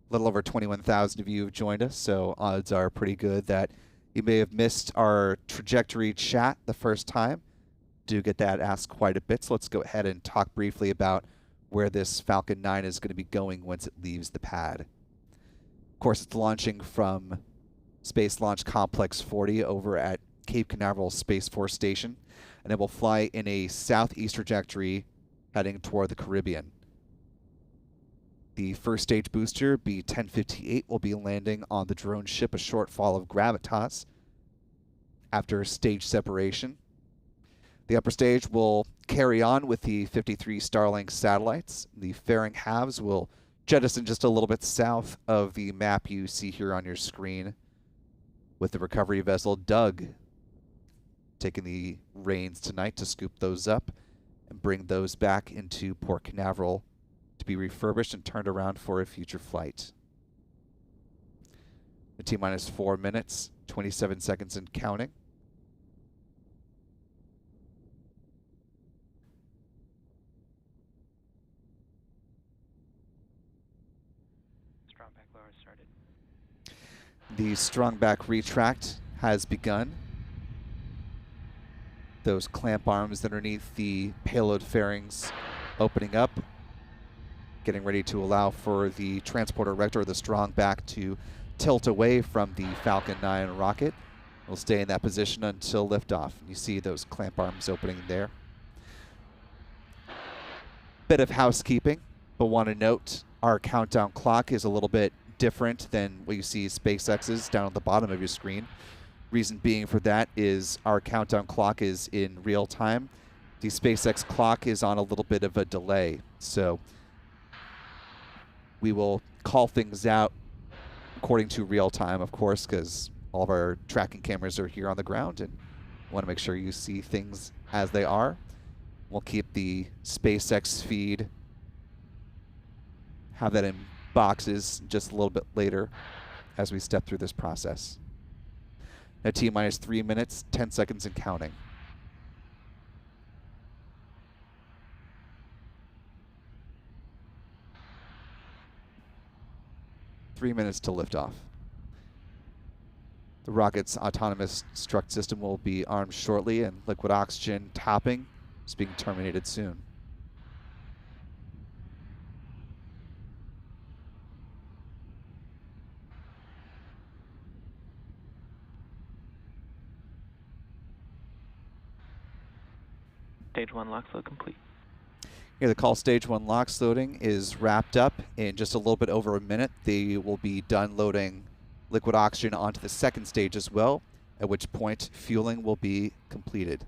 a little over 21,000 of you have joined us, so odds are pretty good that you may have missed our trajectory chat the first time. Do get that asked quite a bit, so let's go ahead and talk briefly about where this Falcon 9 is going to be going once it leaves the pad. Of course, it's launching from Space Launch Complex 40 over at Cape Canaveral Space Force Station, and it will fly in a southeast trajectory heading toward the Caribbean. The first stage booster, B-1058, will be landing on the drone ship A Shortfall of Gravitas after stage separation. The upper stage will carry on with the 53 Starlink satellites. The fairing halves will jettison just a little bit south of the map you see here on your screen, with the recovery vessel Doug taking the reins tonight to scoop those up and bring those back into Port Canaveral to be refurbished and turned around for a future flight. The T-minus 4 minutes, 27 seconds and counting. Strong back lower started. The strong back retract has begun. Those clamp arms underneath the payload fairings opening up, getting ready to allow for the transporter erector, the strong back, to tilt away from the Falcon 9 rocket. We'll stay in that position until liftoff. You see those clamp arms opening there. Bit of housekeeping, but want to note our countdown clock is a little bit different than what you see SpaceX's down at the bottom of your screen. Reason being for that is our countdown clock is in real time. The SpaceX clock is on a little bit of a delay. So we will call things out according to real time, of course, because all of our tracking cameras are here on the ground and want to make sure you see things as they are. We'll keep the SpaceX feed, have that in boxes just a little bit later as we step through this process. Now T-minus 3 minutes, 10 seconds and counting. Three minutes to liftoff. The rocket's autonomous strut system will be armed shortly, and liquid oxygen topping is being terminated soon. Stage 1 LOX load complete. Here, the call stage 1 LOX loading is wrapped up in just a little bit over a minute. They will be done loading liquid oxygen onto the second stage as well, at which point fueling will be completed.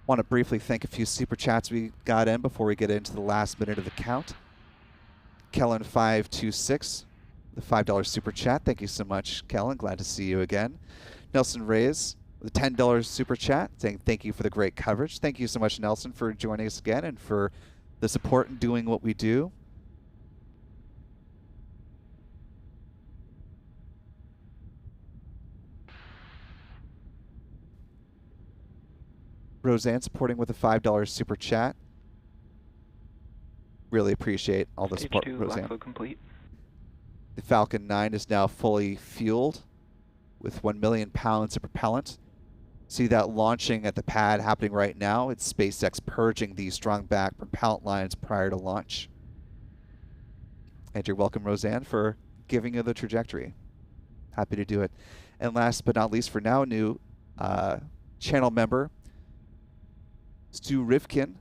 Want to briefly thank a few super chats we got in before we get into the last minute of the count. Kellen526, the $5 super chat. Thank you so much, Kellen. Glad to see you again. Nelson Reyes, the $10 super chat, saying thank you for the great coverage. Thank you so much, Nelson, for joining us again and for the support in doing what we do. Roseanne supporting with a $5 super chat. Really appreciate all the support, Stage 2 Roseanne. LOX load complete. The Falcon 9 is now fully fueled with 1 million pounds of propellant. See that launching at the pad happening right now. It's SpaceX purging the strong back propellant lines prior to launch. And you're welcome, Roseanne, for giving you the trajectory. Happy to do it. And last but not least for now, new channel member, Stu Rivkin,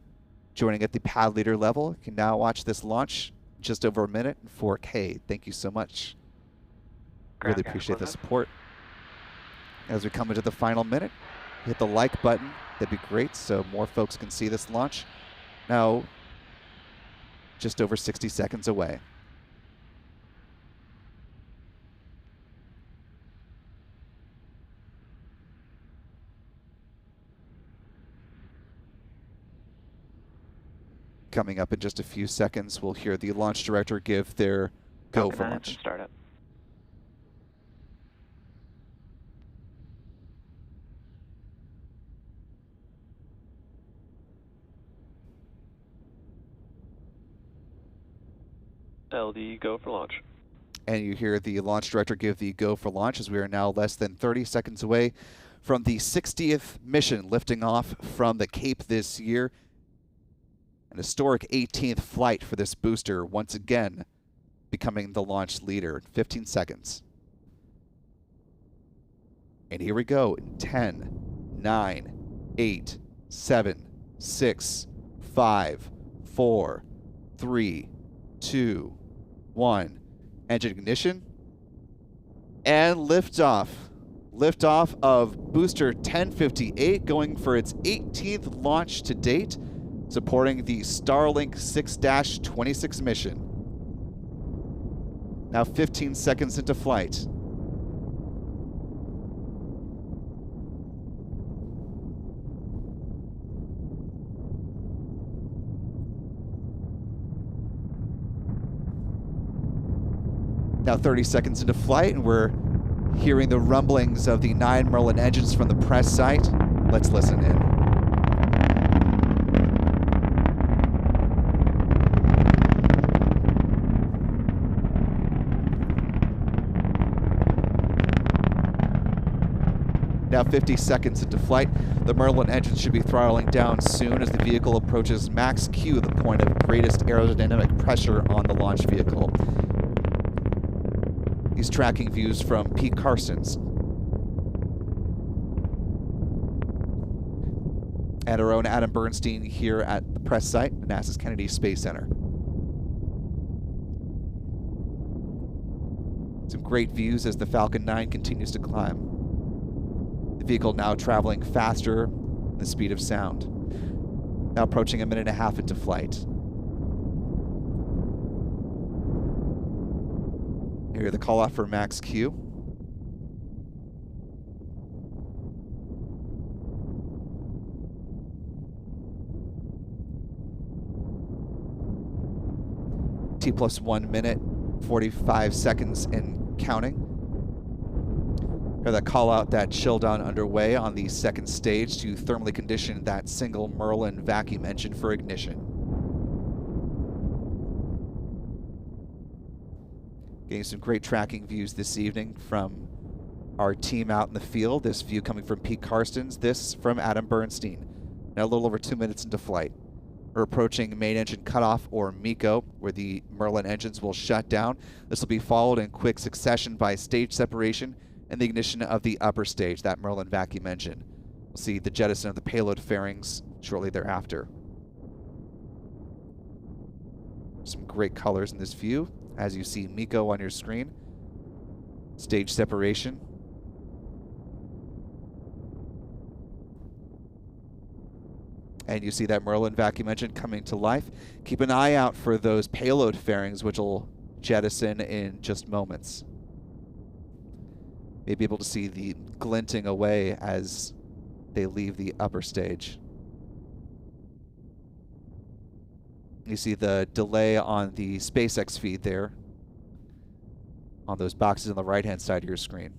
joining at the pad leader level. You can now watch this launch just over a minute in 4K. Thank you so much. Really appreciate the support. As we come into the final minute, hit the like button. That'd be great so more folks can see this launch. Now, just over 60 seconds away. Coming up in just a few seconds, we'll hear the launch director give their go for launch. Startup. LD go for launch. And you hear the launch director give the go for launch as we are now less than 30 seconds away from the 60th mission lifting off from the Cape this year. An historic 18th flight for this booster, once again becoming the launch leader in 15 seconds. And here we go in 10, 9, 8, 7, 6, 5, 4, 3, 2, 1. Engine ignition. And liftoff. Liftoff of booster 1058 going for its 18th launch to date, supporting the Starlink 6-26 mission. Now 15 seconds into flight. Now 30 seconds into flight, and we're hearing the rumblings of the 9 Merlin engines from the press site. Let's listen in. Now 50 seconds into flight. The Merlin engine should be throttling down soon as the vehicle approaches max Q, the point of greatest aerodynamic pressure on the launch vehicle. These tracking views from Pete Carson's. And our own Adam Bernstein here at the press site at NASA's Kennedy Space Center. Some great views as the Falcon 9 continues to climb. The vehicle now traveling faster than the speed of sound. Now approaching a minute and a half into flight. Here the call out for max Q. T plus 1 minute, 45 seconds and counting. Hear that call out, that chill down underway on the second stage to thermally condition that single Merlin vacuum engine for ignition. Getting some great tracking views this evening from our team out in the field. This view coming from Pete Carson's, this from Adam Bernstein. Now a little over 2 minutes into flight. We're approaching main engine cutoff, or MECO, where the Merlin engines will shut down. This will be followed in quick succession by stage separation and the ignition of the upper stage, that Merlin vacuum engine. We'll see the jettison of the payload fairings shortly thereafter. Some great colors in this view, as you see MECO on your screen. Stage separation. And you see that Merlin vacuum engine coming to life. Keep an eye out for those payload fairings, which will jettison in just moments. May be able to see the glinting away as they leave the upper stage. You see the delay on the SpaceX feed there on those boxes on the right-hand side of your screen.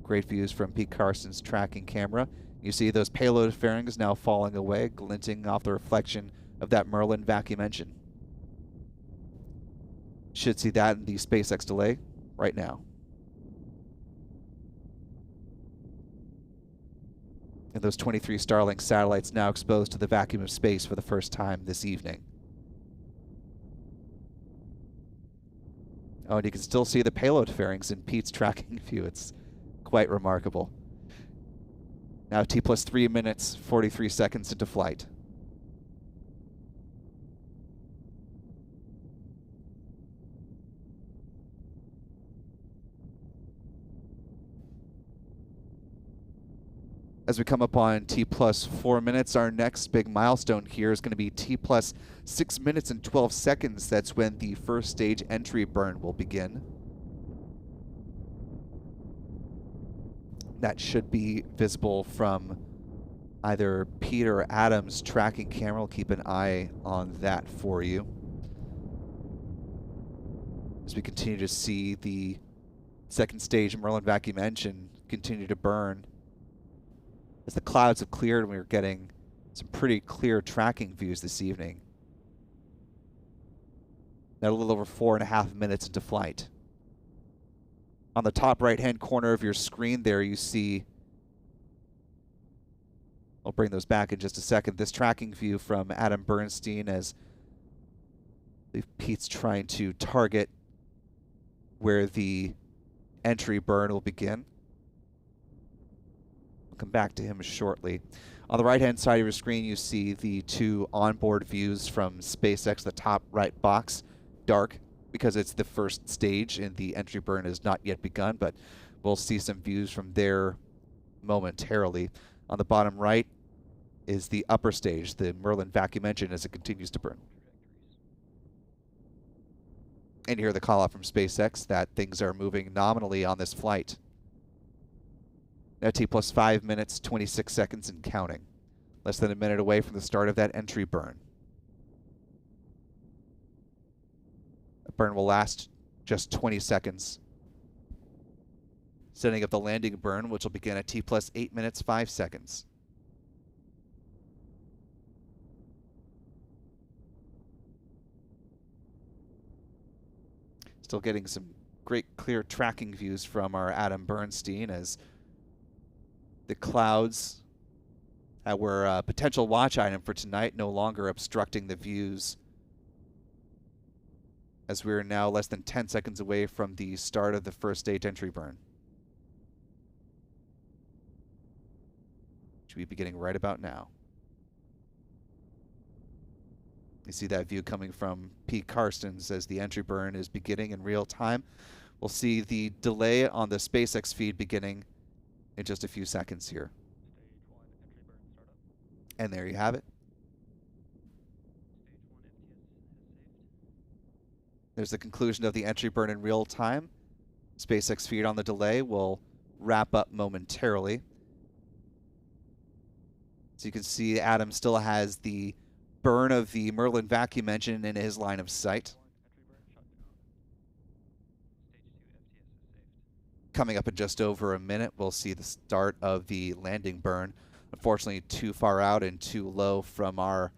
Great views from Pete Carson's tracking camera. You see those payload fairings now falling away, glinting off the reflection of that Merlin vacuum engine. Should see that in the SpaceX delay right now. And those 23 Starlink satellites now exposed to the vacuum of space for the first time this evening. Oh, and you can still see the payload fairings in Pete's tracking view. It's quite remarkable. Now T plus 3 minutes, 43 seconds into flight. As we come up on T plus 4 minutes, our next big milestone here is going to be T plus 6 minutes and 12 seconds. That's when the first stage entry burn will begin. That should be visible from either Pete or Adam's tracking camera. We'll keep an eye on that for you. As we continue to see the second stage Merlin vacuum engine continue to burn. As the clouds have cleared, we are getting some pretty clear tracking views this evening. Now a little over 4.5 minutes into flight. On the top right-hand corner of your screen there, you see, I'll bring those back in just a second, this tracking view from Adam Bernstein as Pete's trying to target where the entry burn will begin. Come back to him shortly. On the right-hand side of your screen, you see the two onboard views from SpaceX. The top right box, dark, because it's the first stage and the entry burn has not yet begun, but we'll see some views from there momentarily. On the bottom right is the upper stage, the Merlin vacuum engine, as it continues to burn. And you hear the call out from SpaceX that things are moving nominally on this flight. Now T plus 5 minutes, 26 seconds and counting. Less than a minute away from the start of that entry burn. The burn will last just 20 seconds. Setting up the landing burn, which will begin at T plus 8 minutes, 5 seconds. Still getting some great clear tracking views from our Adam Bernstein as the clouds that were a potential watch item for tonight no longer obstructing the views, as we are now less than 10 seconds away from the start of the first stage entry burn. Should be beginning right about now. You see that view coming from Pete Karstens as the entry burn is beginning in real time. We'll see the delay on the SpaceX feed beginning in just a few seconds here. And there you have it. There's the conclusion of the entry burn in real time. SpaceX feed on the delay will wrap up momentarily. So you can see Adam still has the burn of the Merlin vacuum engine in his line of sight. Coming up in just over a minute, we'll see the start of the landing burn. Unfortunately, too far out and too low from our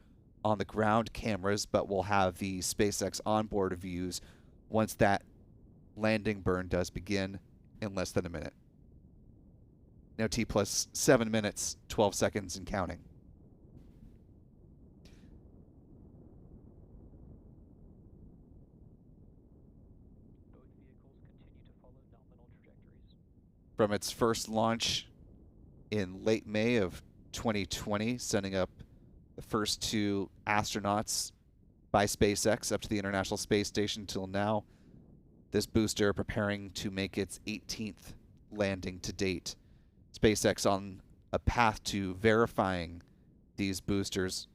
on-the-ground cameras, but we'll have the SpaceX onboard views once that landing burn does begin in less than a minute. Now T plus 7 minutes, 12 seconds and counting. From its first launch in late May of 2020, sending up the first 2 astronauts by SpaceX up to the International Space Station till now, this booster preparing to make its 18th landing to date. SpaceX on a path to verifying these boosters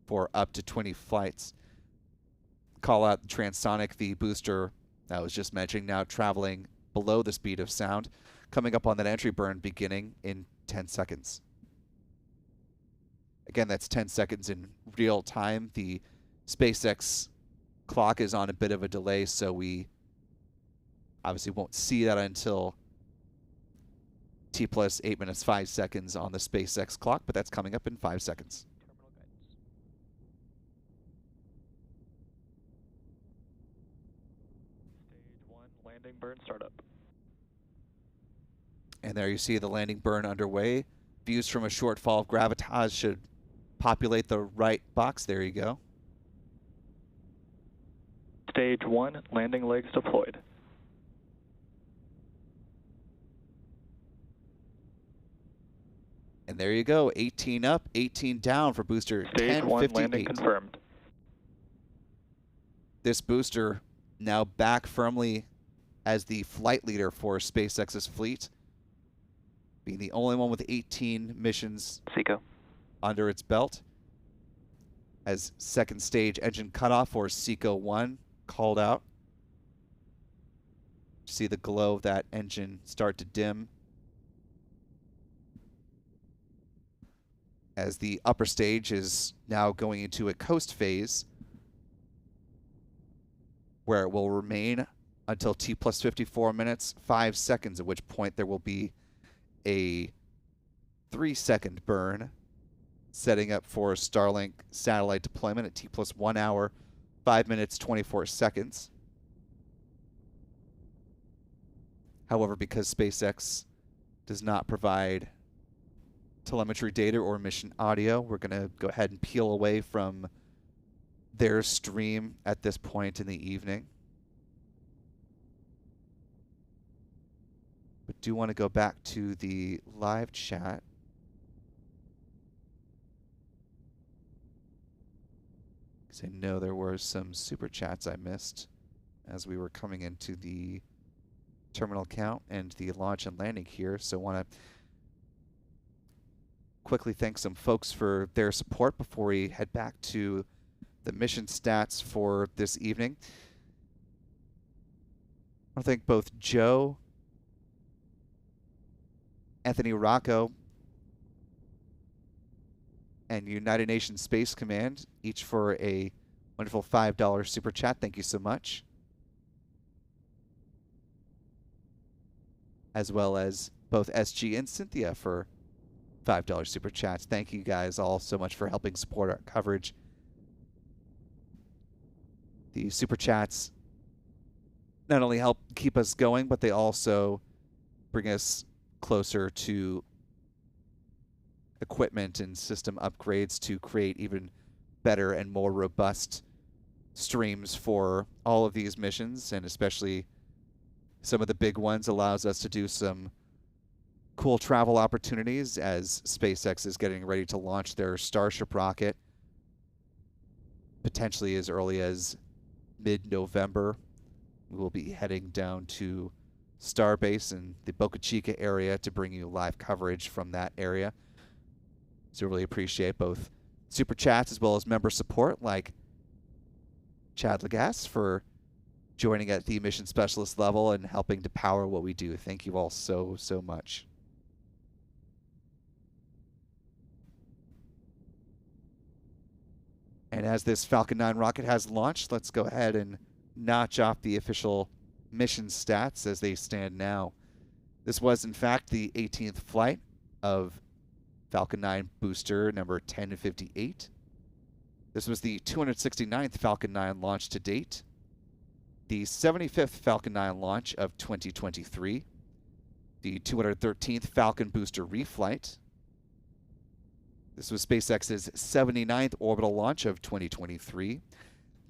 for up to 20 flights. Call out Transonic, the booster that I was just mentioning, now traveling below the speed of sound, coming up on that entry burn beginning in 10 seconds. Again, that's 10 seconds in real time. The SpaceX clock is on a bit of a delay, so we obviously won't see that until T plus 8 minutes 5 seconds on the SpaceX clock, but that's coming up in 5 seconds. Stage 1 landing burn startup. And there you see the landing burn underway. Views from a short fall of gravitas should populate the right box. There you go. Stage 1 landing legs deployed. And there you go. 18 up, 18 down for booster Stage 1 landing 1058. confirmed. This booster now back firmly as the flight leader for SpaceX's fleet, being the only one with 18 missions Seco under its belt. As second stage engine cutoff, or SECO 1, called out. See the glow of that engine start to dim as the upper stage is now going into a coast phase, where it will remain until T plus 54 minutes, 5 seconds, at which point there will be a 3-second burn, setting up for Starlink satellite deployment at T plus 1 hour, 5 minutes, 24 seconds. However, because SpaceX does not provide telemetry data or mission audio, we're going to go ahead and peel away from their stream at this point in the evening. But do want to go back to the live chat. Because I know there were some super chats I missed as we were coming into the terminal count and the launch and landing here. So I want to quickly thank some folks for their support before we head back to the mission stats for this evening. I want to thank both Joe, Anthony Rocco, and United Nations Space Command, each for a wonderful $5 super chat. Thank you so much. As well as both SG and Cynthia for $5 super chats. Thank you guys all so much for helping support our coverage. The super chats not only help keep us going, but they also bring us closer to equipment and system upgrades to create even better and more robust streams for all of these missions, and especially some of the big ones allows us to do some cool travel opportunities as SpaceX is getting ready to launch their Starship rocket potentially as early as mid-November. We will be heading down to Starbase in the Boca Chica area to bring you live coverage from that area. So really appreciate both super chats as well as member support like Chad Lagasse for joining at the mission specialist level and helping to power what we do. Thank you all so much. And as this Falcon 9 rocket has launched, let's go ahead and notch off the official mission stats as they stand now. This was, in fact, the 18th flight of Falcon 9 booster number 1058. This was the 269th Falcon 9 launch to date, the 75th Falcon 9 launch of 2023, the 213th Falcon booster reflight. This was SpaceX's 79th orbital launch of 2023,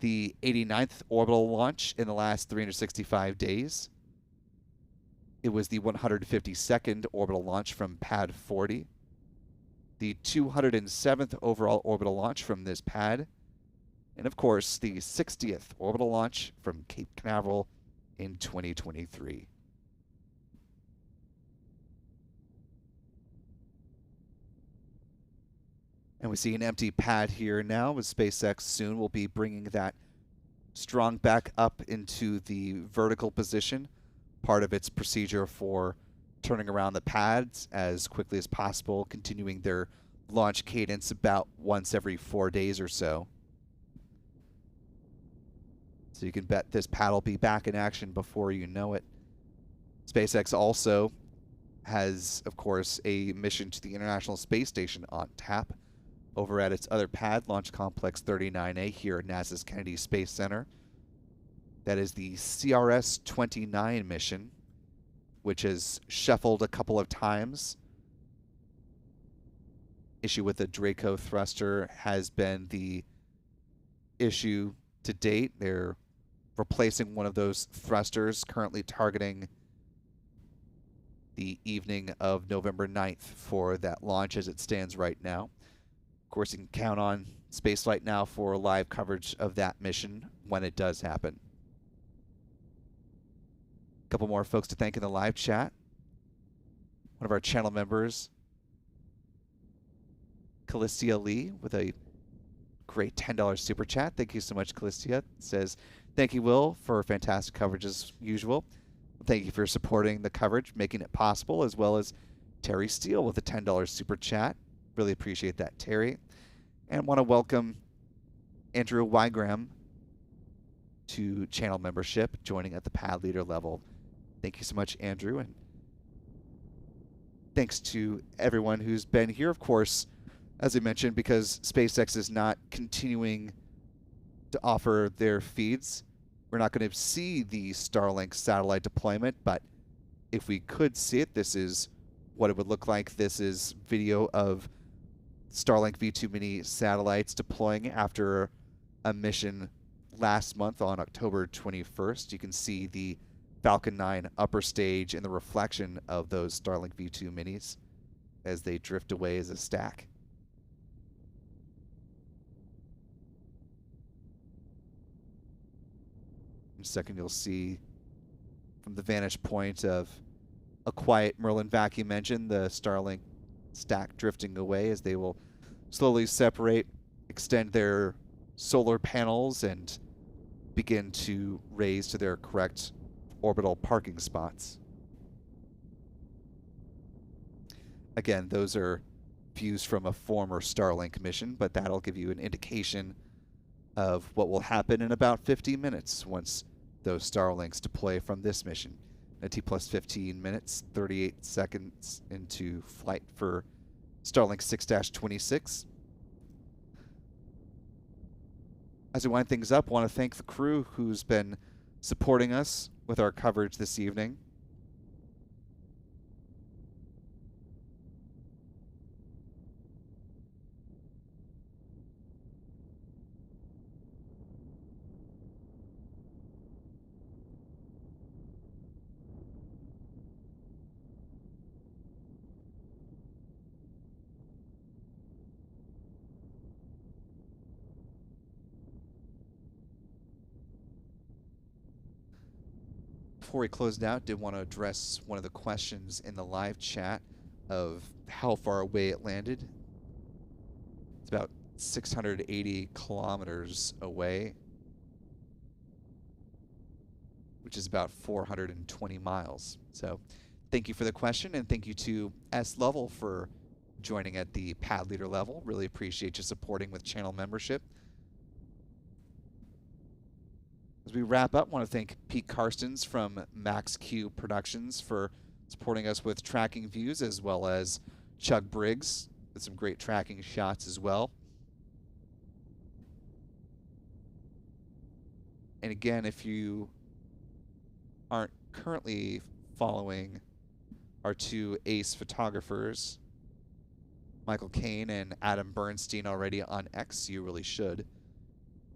the 89th orbital launch in the last 365 days. It was the 152nd orbital launch from Pad 40, the 207th overall orbital launch from this pad, and of course, the 60th orbital launch from Cape Canaveral in 2023. And we see an empty pad here now, as SpaceX soon will be bringing that strong back up into the vertical position, part of its procedure for turning around the pads as quickly as possible, continuing their launch cadence about once every 4 days or so. So you can bet this pad will be back in action before you know it. SpaceX also has, of course, a mission to the International Space Station on tap over at its other pad, Launch Complex 39A here at NASA's Kennedy Space Center. That is the CRS-29 mission, which has shuffled a couple of times. Issue with the Draco thruster has been the issue to date. They're replacing one of those thrusters, currently targeting the evening of November 9th for that launch as it stands right now. Of course, you can count on Spaceflight now for live coverage of that mission when it does happen. A couple more folks to thank in the live chat. One of our channel members, Callistia Lee, with a great $10 super chat. Thank you so much, Callistia. It says, thank you, Will, for fantastic coverage as usual. Thank you for supporting the coverage, making it possible, as well as Terry Steele with a $10 super chat. Really appreciate that, Terry. And want to welcome Andrew Wygram to channel membership, joining at the pad leader level. Thank you so much, Andrew. And thanks to everyone who's been here, of course, as I mentioned, because SpaceX is not continuing to offer their feeds. We're not going to see the Starlink satellite deployment, but if we could see it, this is what it would look like. This is video of Starlink V2 Mini satellites deploying after a mission last month on October 21st. You can see the Falcon 9 upper stage and the reflection of those Starlink V2 Minis as they drift away as a stack. In a second, you'll see from the vantage point of a quiet Merlin vacuum engine, the Starlink stack drifting away as they will slowly separate, extend their solar panels, and begin to raise to their correct orbital parking spots. Again, those are views from a former Starlink mission, but that'll give you an indication of what will happen in about 50 minutes once those Starlinks deploy from this mission. A T plus 15 minutes, 38 seconds into flight for Starlink 6-26. As we wind things up, I want to thank the crew who's been supporting us with our coverage this evening. Before we closed out, did want to address one of the questions in the live chat of how far away it landed. It's about 680 kilometers away, which is about 420 miles. So thank you for the question, and thank you to S Level for joining at the pad leader level. Really appreciate you supporting with channel membership. As we wrap up, I want to thank Pete Karstens from Max Q Productions for supporting us with tracking views, as well as Chuck Briggs with some great tracking shots as well. And again, if you aren't currently following our two ace photographers, Michael Kane and Adam Bernstein, already on X, you really should.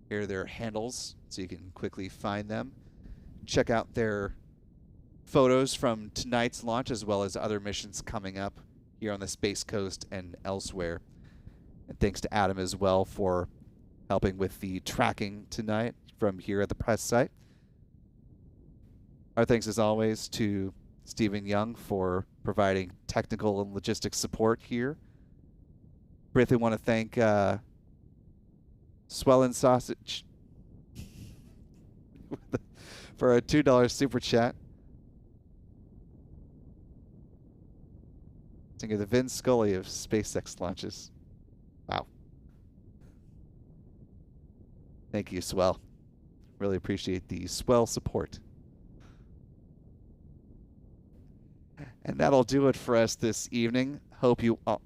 Here are their handles, so you can quickly find them. Check out their photos from tonight's launch, as well as other missions coming up here on the Space Coast and elsewhere. And thanks to Adam as well for helping with the tracking tonight from here at the press site. Our thanks, as always, to Stephen Young for providing technical and logistics support here. Briefly want to thank Swellin' Sausage for a $2 super chat. Think of the Vin Scully of SpaceX launches. Wow. Thank you, Swell. Really appreciate the Swell support. And that'll do it for us this evening. Hope you all...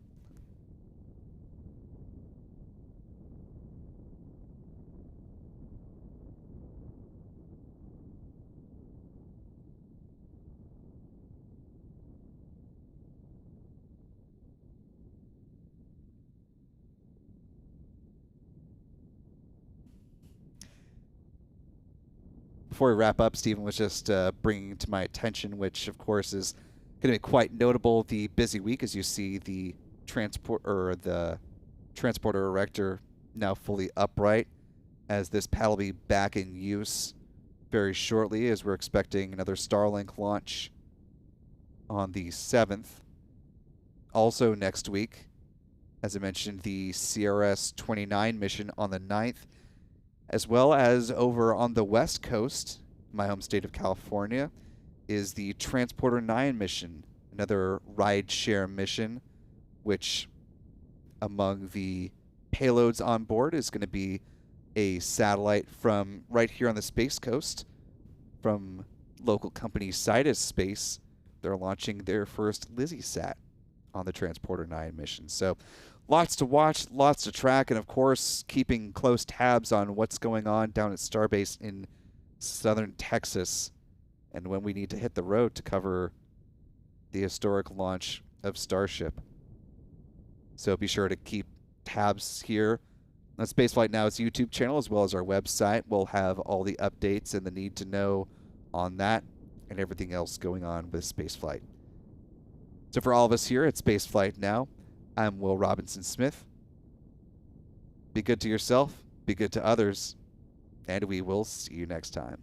Before we wrap up, Stephen was just bringing to my attention, which of course is going to be quite notable, the busy week, as you see the transporter erector now fully upright, as this pad will be back in use very shortly, as we're expecting another Starlink launch on the 7th. Also next week, as I mentioned, the CRS-29 mission on the 9th, as well as over on the West Coast, my home state of California, is the Transporter 9 mission, another ride-share mission, which among the payloads on board is going to be a satellite from right here on the Space Coast, from local company Sidus Space. They're launching their first LizzieSat on the Transporter 9 mission. So lots to watch, lots to track, and of course, keeping close tabs on what's going on down at Starbase in southern Texas, and when we need to hit the road to cover the historic launch of Starship. So be sure to keep tabs here on Spaceflight Now's YouTube channel, as well as our website. We'll have all the updates and the need to know on that and everything else going on with Spaceflight. So for all of us here at Spaceflight Now, I'm Will Robinson Smith. Be good to yourself, be good to others, and we will see you next time.